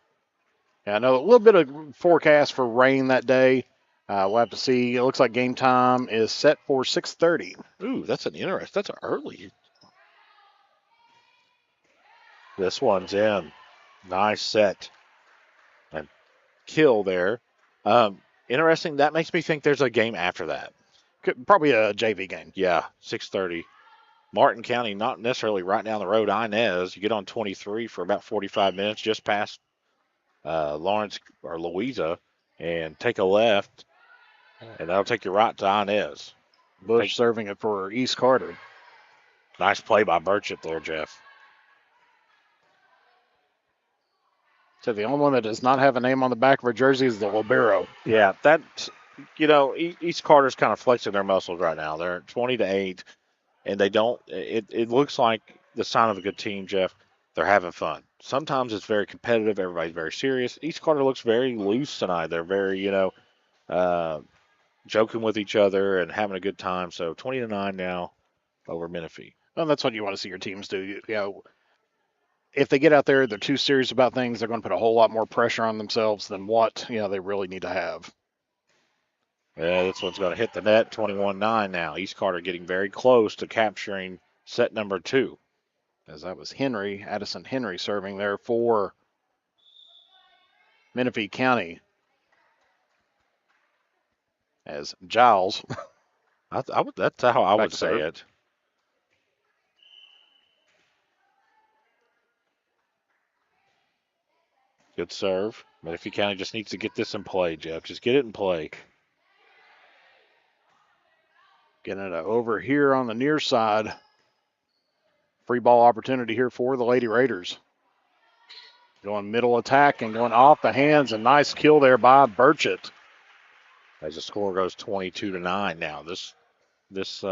Yeah, I know a little bit of forecast for rain that day. We'll have to see. It looks like game time is set for 6:30. Ooh, that's that's early. This one's in. Nice set. And kill there. Interesting. That makes me think there's a game after that. Probably a JV game. Yeah, 6:30. Martin County, not necessarily right down the road. Inez, you get on 23 for about 45 minutes, just past Lawrence or Louisa, and take a left, and that'll take you right to Inez. Bush serving it for East Carter. Nice play by Burchett there, Jeff. So the only one that does not have a name on the back of her jersey is the libero. Yeah, that's, East Carter's kind of flexing their muscles right now. They're 20-8, and they don't, it looks like the sign of a good team, Jeff. They're having fun. Sometimes it's very competitive. Everybody's very serious. East Carter looks very loose tonight. They're very, joking with each other and having a good time. So 20-9 now over Menifee. Well, that's what you want to see your teams do. If they get out there, they're too serious about things, they're going to put a whole lot more pressure on themselves than what, they really need to have. Yeah, this one's going to hit the net, 21-9 now. East Carter getting very close to capturing set number 2. As that was Addison Henry serving there for Menifee County. As Giles. That's how I would say it. Good serve. Menifee County just needs to get this in play, Jeff. Just get it in play. Getting it over here on the near side. Free ball opportunity here for the Lady Raiders. Going middle attack and going off the hands. A nice kill there by Burchett. As the score goes 22-9 now. This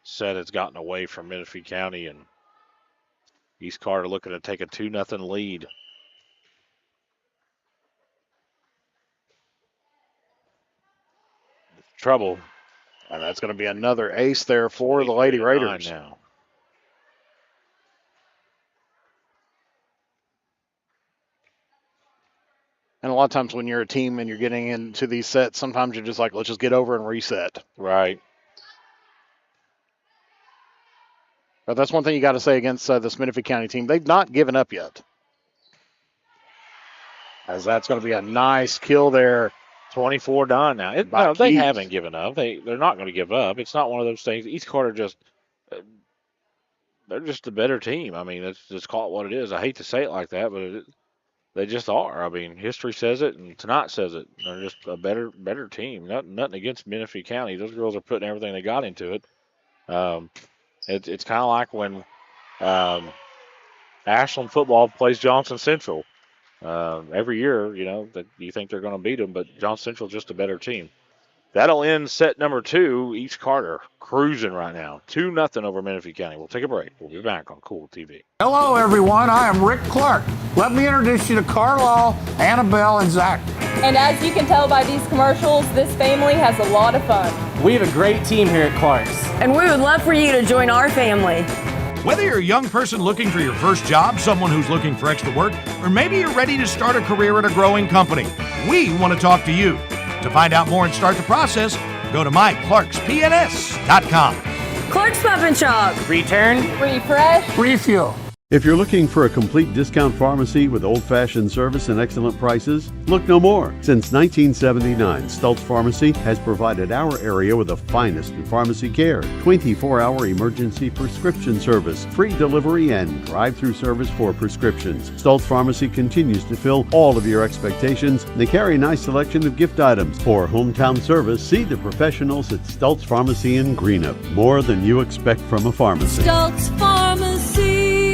set has gotten away from Menifee County, and East Carter looking to take a 2-0 lead. Trouble. And that's going to be another ace there for the Lady Raiders. Now. And a lot of times when you're a team and you're getting into these sets, sometimes you're just like, let's just get over and reset. Right. But that's one thing you got to say against this Menifee County team. They've not given up yet. As that's going to be a nice kill there. 24-9 now. No, they haven't given up. They're not going to give up. It's not one of those things. East Carter they're just a better team. I mean, let's just call it what it is. I hate to say it like that, but they just are. I mean, history says it, and tonight says it. They're just a better team. Nothing against Menifee County. Those girls are putting everything they got into it. It's kind of like when Ashland football plays Johnson Central. Every year, that you think they're going to beat them, but Johnson Central's just a better team. That'll end set number 2. East Carter cruising right now. 2-0 over Menifee County. We'll take a break. We'll be back on Kool TV. Hello, everyone. I am Rick Clark. Let me introduce you to Carlisle, Annabelle, and Zach. And as you can tell by these commercials, this family has a lot of fun. We have a great team here at Clark's. And we would love for you to join our family. Whether you're a young person looking for your first job, someone who's looking for extra work, or maybe you're ready to start a career at a growing company, we want to talk to you. To find out more and start the process, go to myclarkspns.com. Clark's Pump and Shop. Return. Refresh. Refuel. If you're looking for a complete discount pharmacy with old-fashioned service and excellent prices, look no more. Since 1979, Stultz Pharmacy has provided our area with the finest in pharmacy care, 24-hour emergency prescription service, free delivery, and drive-through service for prescriptions. Stultz Pharmacy continues to fill all of your expectations. They carry a nice selection of gift items. For hometown service, see the professionals at Stultz Pharmacy in Greenup. More than you expect from a pharmacy. Stultz Pharmacy.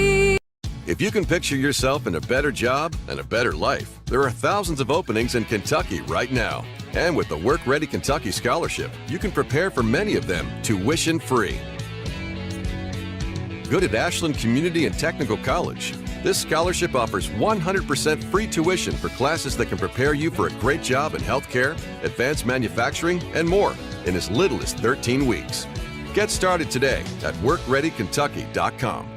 If you can picture yourself in a better job and a better life, there are thousands of openings in Kentucky right now. And with the Work Ready Kentucky Scholarship, you can prepare for many of them tuition-free. Good at Ashland Community and Technical College. This scholarship offers 100% free tuition for classes that can prepare you for a great job in healthcare, advanced manufacturing, and more in as little as 13 weeks. Get started today at WorkReadyKentucky.com.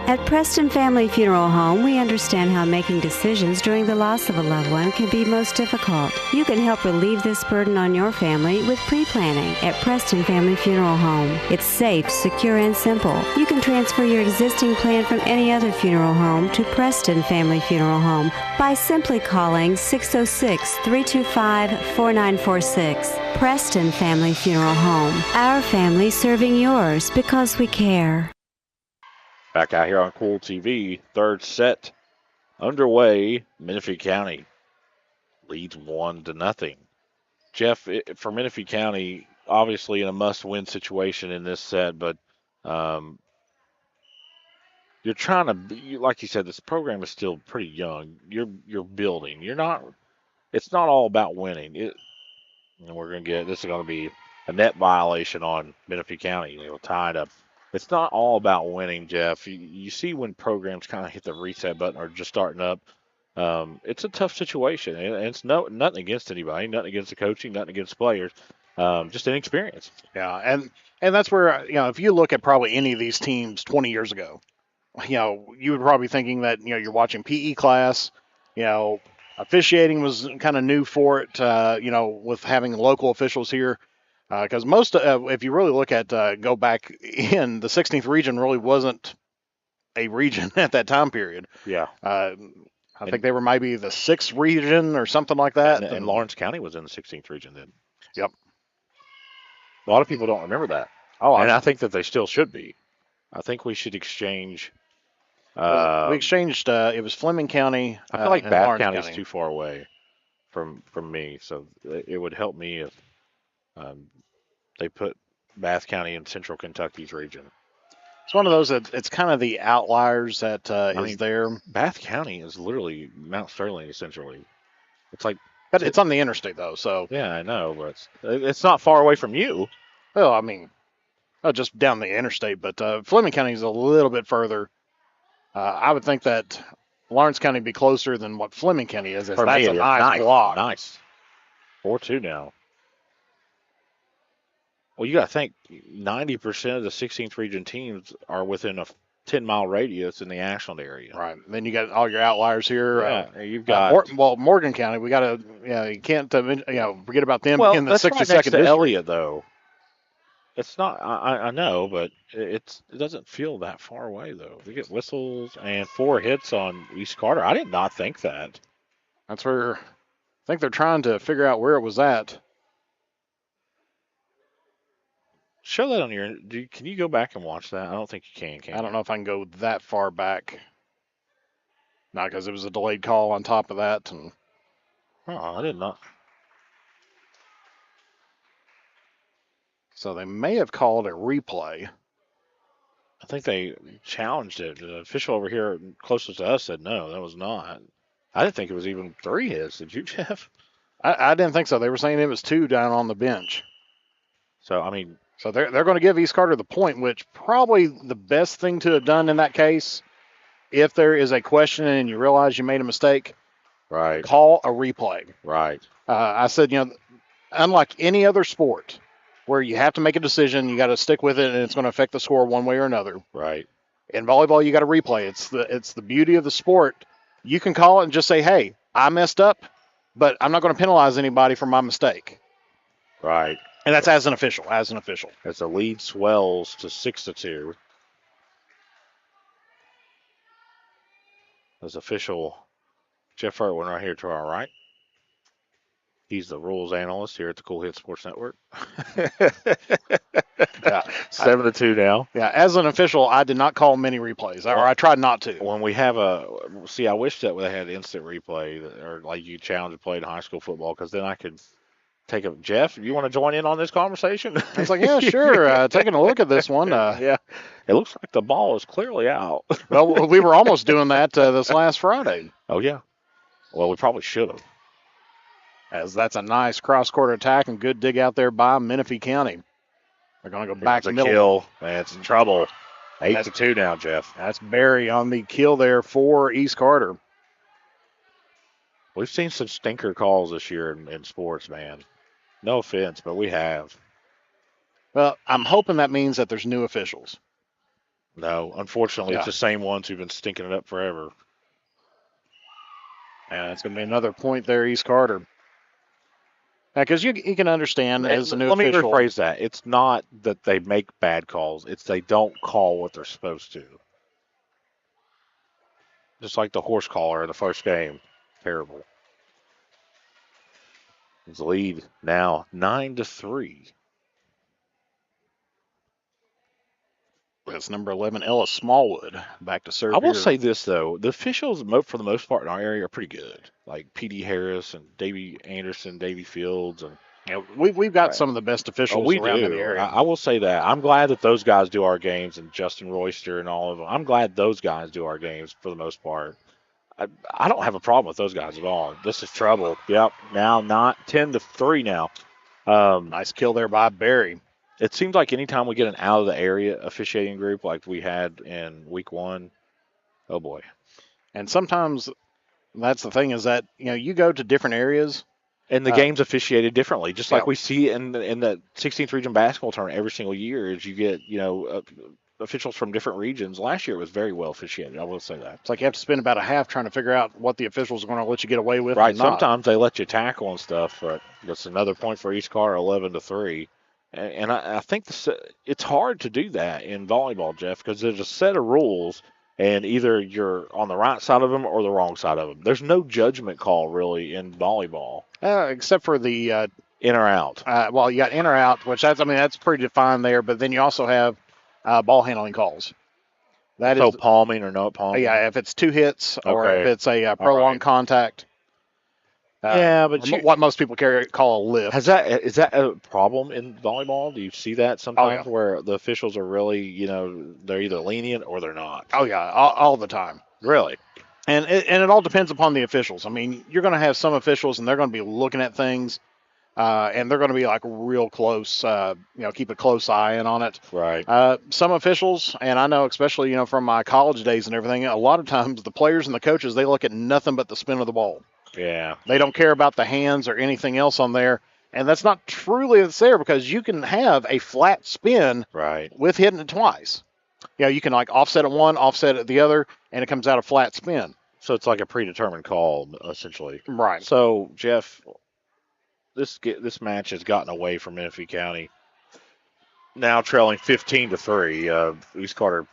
At Preston Family Funeral Home, we understand how making decisions during the loss of a loved one can be most difficult. You can help relieve this burden on your family with pre-planning at Preston Family Funeral Home. It's safe, secure, and simple. You can transfer your existing plan from any other funeral home to Preston Family Funeral Home by simply calling 606-325-4946. Preston Family Funeral Home. Our family serving yours because we care. Back out here on Kool TV, third set underway. Menifee County leads 1-0. Jeff, for Menifee County, obviously in a must-win situation in this set, but you're trying to, like you said, this program is still pretty young. You're building. It's not all about winning. And this is going to be a net violation on Menifee County. Tied up. It's not all about winning, Jeff. You see when programs kind of hit the reset button or just starting up, it's a tough situation. And it's nothing against anybody, nothing against the coaching, nothing against the players, just inexperience. Yeah, and that's where, if you look at probably any of these teams 20 years ago, you would probably be thinking that, you're watching PE class, officiating was kind of new for it, with having local officials here. Because if you really look at, go back in, the 16th region really wasn't a region at that time period. Yeah. I think they were maybe the 6th region or something like that. And Lawrence County was in the 16th region then. Yep. A lot of people don't remember that. And I think that they still should be. I think we should exchange. We exchanged, it was Fleming County. I feel like Bath County is too far away from me, so it would help me if they put Bath County in Central Kentucky's region. It's one of those that it's kind of the outliers that is there. Bath County is literally Mount Sterling, essentially. It's like, but it's on the interstate though, so yeah, I know, but it's not far away from you. Well, I mean, just down the interstate, but Fleming County is a little bit further. I would think that Lawrence County would be closer than what Fleming County is. That's a nice block. Nice. 4-2 now. Well, you got to think 90% of the 16th region teams are within a 10-mile radius in the Ashland area. Right. And then you got all your outliers here. Yeah, you've got Morgan County. We got to, you can't, forget about them in the 62nd district. Elliott, though. It's not. I know, but it doesn't feel that far away though. We get whistles and 4 hits on East Carter. I did not think that. That's where I think they're trying to figure out where it was at. Show that on your. Can you go back and watch that? I don't think you can. I don't know if I can go that far back. Not because it was a delayed call on top of that. And I did not. So they may have called a replay. I think they challenged it. The official over here closest to us said no, that was not. I didn't think it was even 3 hits. Did you, Jeff? I didn't think so. They were saying it was 2 down on the bench. So, I mean. So they're going to give East Carter the point, which probably the best thing to have done in that case, if there is a question and you realize you made a mistake, right, call a replay. Right. I said, unlike any other sport, where you have to make a decision, you got to stick with it, and it's going to affect the score one way or another. Right. In volleyball, you got to replay. It's the beauty of the sport. You can call it and just say, "Hey, I messed up, but I'm not going to penalize anybody for my mistake." Right. And that's as an official. As the lead swells to 6-2. As official Jeff Irwin right here to our right. He's the rules analyst here at the Kool Hit Sports Network. Yeah, 7-2 now. Yeah, as an official, I did not call many replays, or I tried not to. When we have I wish that they had instant replay, or like you challenge a play in high school football, because then I could take a, Jeff, you want to join in on this conversation? I was like, yeah, sure. Taking a look at this one. Yeah, it looks like the ball is clearly out. Well, we were almost doing that this last Friday. Oh, yeah. Well, we probably should have. As that's a nice cross-court attack and good dig out there by Menifee County. They're going to go back to middle. Kill. Man, it's in trouble. 8-2 now, Jeff. That's Barry on the kill there for East Carter. We've seen some stinker calls this year in sports, man. No offense, but we have. Well, I'm hoping that means that there's new officials. No, unfortunately, Yeah. it's the same ones who've been stinking it up forever. And it's going to be another point there, East Carter. Because you can understand as a new official. Let me rephrase that. It's not that they make bad calls. It's they don't call what they're supposed to. Just like the horse caller in the first game. Terrible. His lead now 9-3. That's number 11, Ella Smallwood, back to serve. I will here. say this, though. The officials, for the most part, in our area are pretty good. Like P.D. Harris and Davey Anderson, Davey Fields. And yeah, we've got some of the best officials around in the area. I will say that. I'm glad that those guys do our games, and Justin Royster and all of them. I'm glad those guys do our games for the most part. I don't have a problem with those guys at all. This is trouble. Yep. Now not 10-3 now. Nice kill there by Barry. It seems like anytime we get an out of the area officiating group like we had in week 1, oh boy. And sometimes that's the thing is that, you go to different areas. And the game's officiated differently, just like we see in the 16th region basketball tournament every single year is you get, officials from different regions. Last year it was very well officiated, I will say that. It's like you have to spend about a half trying to figure out what the officials are going to let you get away with. Right, sometimes they let you tackle and stuff, but that's another point for East Carter, 11-3. And I think it's hard to do that in volleyball, Jeff, because there's a set of rules, and either you're on the right side of them or the wrong side of them. There's no judgment call, really, in volleyball. Except for the in or out. Well, you got in or out, which that's pretty defined there, but then you also have ball handling calls. That so is palming or no palming? Yeah, if it's 2 hits or if it's a prolonged contact. But what most people call a lift. Is that a problem in volleyball? Do you see that sometimes where the officials are really, they're either lenient or they're not? Oh yeah, all the time. Really? And it all depends upon the officials. I mean, you're going to have some officials and they're going to be looking at things, and they're going to be like real close. Keep a close eye in on it. Right. Some officials, and I know especially from my college days and everything, a lot of times the players and the coaches they look at nothing but the spin of the ball. Yeah. They don't care about the hands or anything else on there. And that's not truly there because you can have a flat spin with hitting it twice. You can like offset at one, offset at the other, and it comes out a flat spin. So it's like a predetermined call, essentially. Right. So, Jeff, this match has gotten away from Menifee County. Now trailing 15-3. East Carter,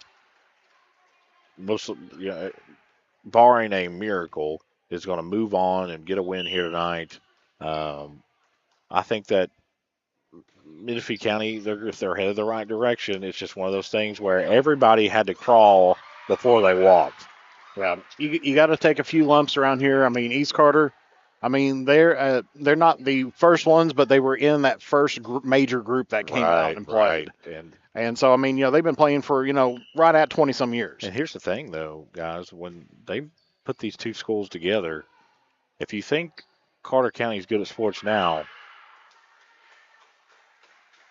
barring a miracle, is going to move on and get a win here tonight. I think that Menifee County, if they're headed the right direction, it's just one of those things where everybody had to crawl before they walked. Yeah, you got to take a few lumps around here. I mean, East Carter, they're not the first ones, but they were in that first major group that came out and played. Right. And so, they've been playing for, right at 20-some years. And here's the thing, though, guys. When they put these two schools together, if you think Carter County is good at sports now,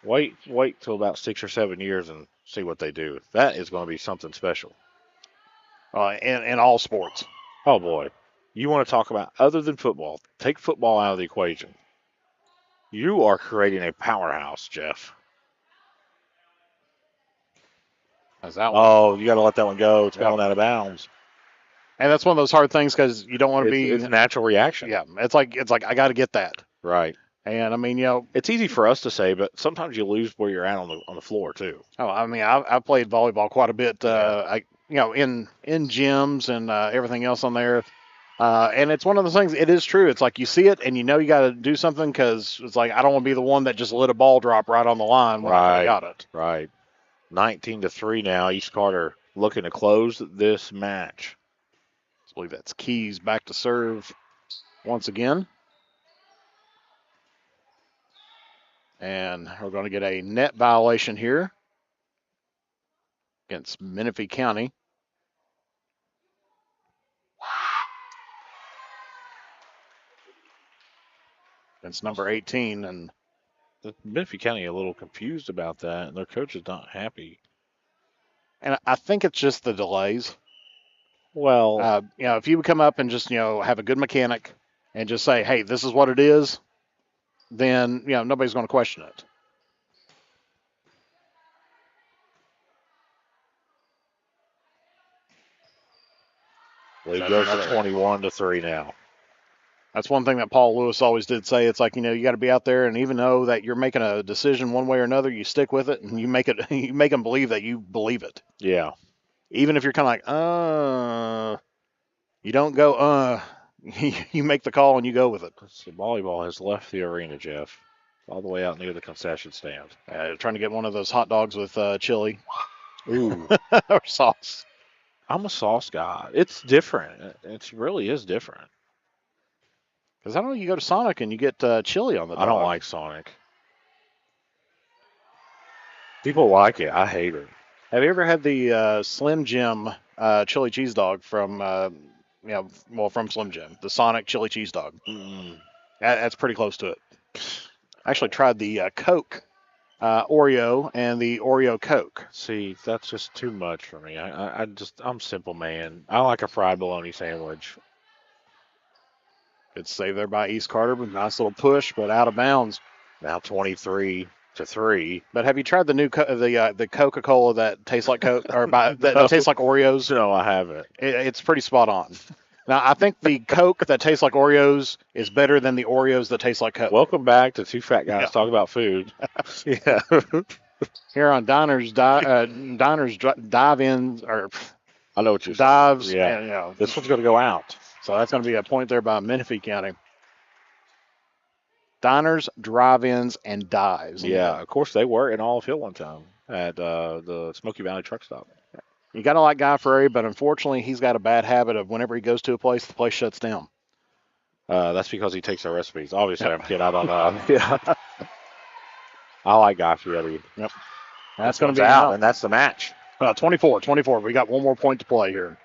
wait till about 6 or 7 years and see what they do. That is going to be something special. In all sports. Oh, boy. You want to talk about, other than football, take football out of the equation. You are creating a powerhouse, Jeff. How's that one? Oh, you got to let that one go. It's going out of bounds. And that's one of those hard things because you don't want to be. It's a natural reaction. Yeah, it's like I got to get that. Right. And it's easy for us to say, but sometimes you lose where you're at on the floor too. Oh, I've played volleyball quite a bit. In gyms and everything else on there. And it's one of those things. It is true. It's like you see it and you got to do something because it's like I don't want to be the one that just let a ball drop right on the line when I got it. Right. 19-3 now. East Carter looking to close this match. I believe that's Keys back to serve once again. And we're going to get a net violation here against Menifee County. It's number 18. And Menifee County a little confused about that, and their coach is not happy. And I think it's just the delays. Well, if you would come up and just, have a good mechanic and just say, hey, this is what it is, then, nobody's going to question it. It goes to 21-3 now. That's one thing that Paul Lewis always did say. It's like, you got to be out there, and even though that you're making a decision one way or another, you stick with it, and you make them believe that you believe it. Yeah. Even if you're kind of like, you don't go, you make the call and you go with it. So volleyball has left the arena, Jeff, all the way out near the concession stand. Trying to get one of those hot dogs with chili. Ooh. Or sauce. I'm a sauce guy. It's different. It really is different. Because I don't know, you go to Sonic and you get chili on the dog. I don't like Sonic. People like it. I hate it. Have you ever had the Slim Jim chili cheese dog from, from Slim Jim? The Sonic chili cheese dog. That's pretty close to it. I actually tried the Coke Oreo and the Oreo Coke. See, that's just too much for me. I'm simple, man. I like a fried bologna sandwich. It's saved there by East Carter, but nice little push, but out of bounds. Now 23-3. But have you tried the new the Coca-Cola that tastes like Coke or that tastes like Oreos? No, I haven't. It's pretty spot on. Now I think the Coke that tastes like Oreos is better than the Oreos that taste like Coke. Welcome back to Two Fat Guys Talk About Food. Yeah. Here on Diners Dive-In, or I know what you're dives. saying. Yeah. And, this one's going to go out. So that's going to be a point there by Menifee County. Diners, drive-ins, and dives. Yeah, of course they were in Olive Hill one time at the Smoky Valley truck stop. You got to like Guy Ferrari, but unfortunately he's got a bad habit of whenever he goes to a place, the place shuts down. That's because he takes our recipes. Obviously, I'm kidding. I don't know. Yeah. I like Guy Ferrari. Yep. That's going to be out, and that's the match. 24. We got one more point to play here.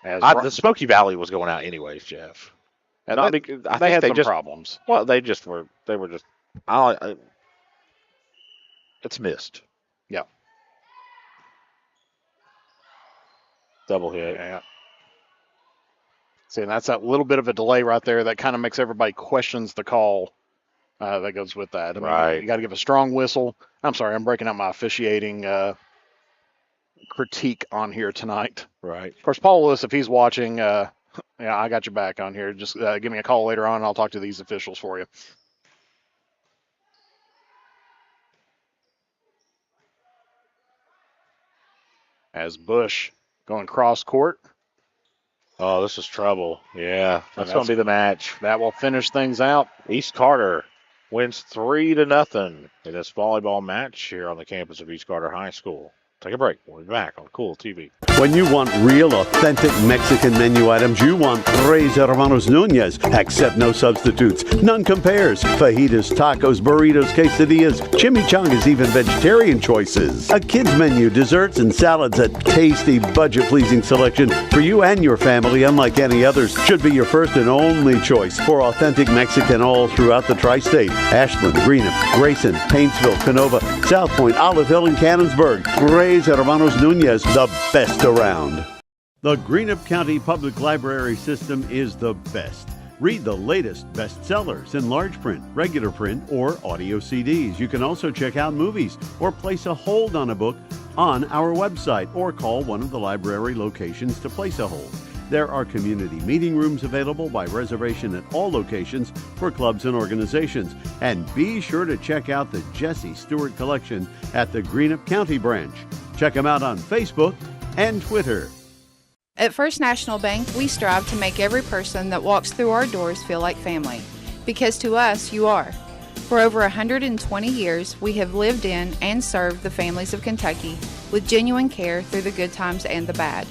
The Smoky Valley was going out anyways, Jeff. And I think they had some problems. Well, they were just. It's missed. Yeah. Double hit. Yeah. See, and that's that little bit of a delay right there that kind of makes everybody questions the call that goes with that. I mean, right. You got to give a strong whistle. I'm sorry, I'm breaking out my officiating critique on here tonight. Right. Of course, Paul Lewis, if he's watching, I got your back on here. Just give me a call later on, and I'll talk to these officials for you. As Bush going cross court. Oh, this is trouble. Yeah, that's going to be the match. That will finish things out. East Carter wins 3-0 in this volleyball match here on the campus of East Carter High School. Take a break. We'll be back on Kool TV. When you want real, authentic Mexican menu items, you want Tres Hermanos Nunez. Accept no substitutes. None compares. Fajitas, tacos, burritos, quesadillas, chimichangas, even vegetarian choices. A kids menu, desserts, and salads. A tasty, budget-pleasing selection for you and your family, unlike any others. Should be your first and only choice for authentic Mexican all throughout the tri-state. Ashland, Greenup, Grayson, Paintsville, Canova, South Point, Olive Hill, and Cannonsburg. Tres Hermanos Nunez, the best around. The Greenup County Public Library system is the best. Read the latest bestsellers in large print, regular print, or audio CDs. You can also check out movies or place a hold on a book on our website or call one of the library locations to place a hold. There are community meeting rooms available by reservation at all locations for clubs and organizations. And be sure to check out the Jesse Stewart collection at the Greenup County branch. Check them out on Facebook and Twitter. At First National Bank, we strive to make every person that walks through our doors feel like family. Because to us, you are. For over 120 years, we have lived in and served the families of Kentucky with genuine care through the good times and the bad.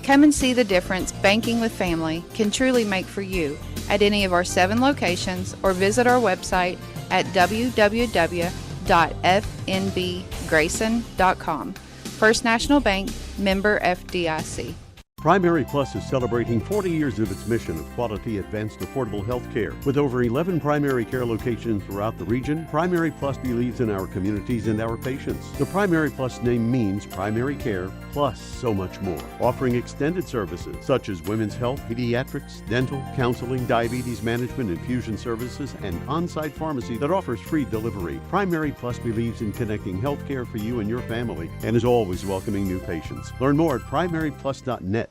Come and see the difference banking with family can truly make for you at any of our 7 locations or visit our website at www.fnbgrayson.com. First National Bank, member FDIC. Primary Plus is celebrating 40 years of its mission of quality, advanced, affordable health care. With over 11 primary care locations throughout the region, Primary Plus believes in our communities and our patients. The Primary Plus name means primary care plus so much more, offering extended services such as women's health, pediatrics, dental, counseling, diabetes management, infusion services, and on-site pharmacy that offers free delivery. Primary Plus believes in connecting health care for you and your family and is always welcoming new patients. Learn more at primaryplus.net.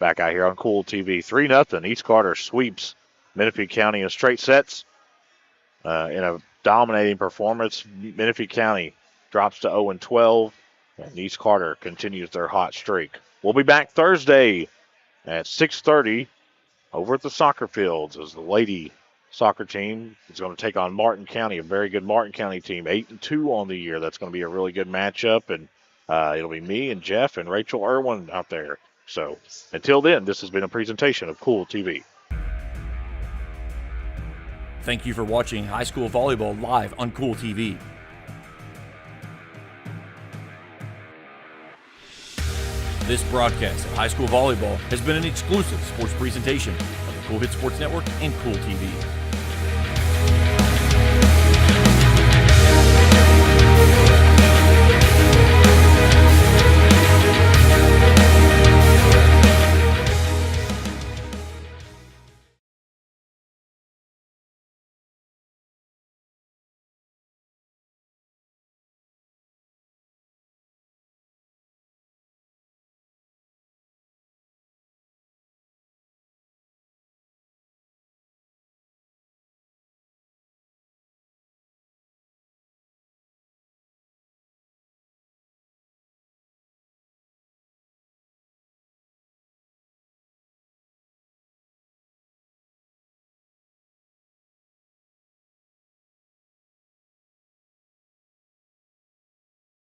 Back out here on Kool TV, 3-0. East Carter sweeps Menifee County in straight sets. In a dominating performance, Menifee County drops to 0-12, and East Carter continues their hot streak. We'll be back Thursday at 6:30 over at the soccer fields as the Lady soccer team is going to take on Martin County, a very good Martin County team, 8-2 on the year. That's going to be a really good matchup, and it'll be me and Jeff and Rachel Irwin out there. So until then, this has been a presentation of Kool TV. Thank you for watching high school volleyball live on Kool TV. This broadcast of high school volleyball has been an exclusive sports presentation of the Kool Hit Sports Network and Kool TV.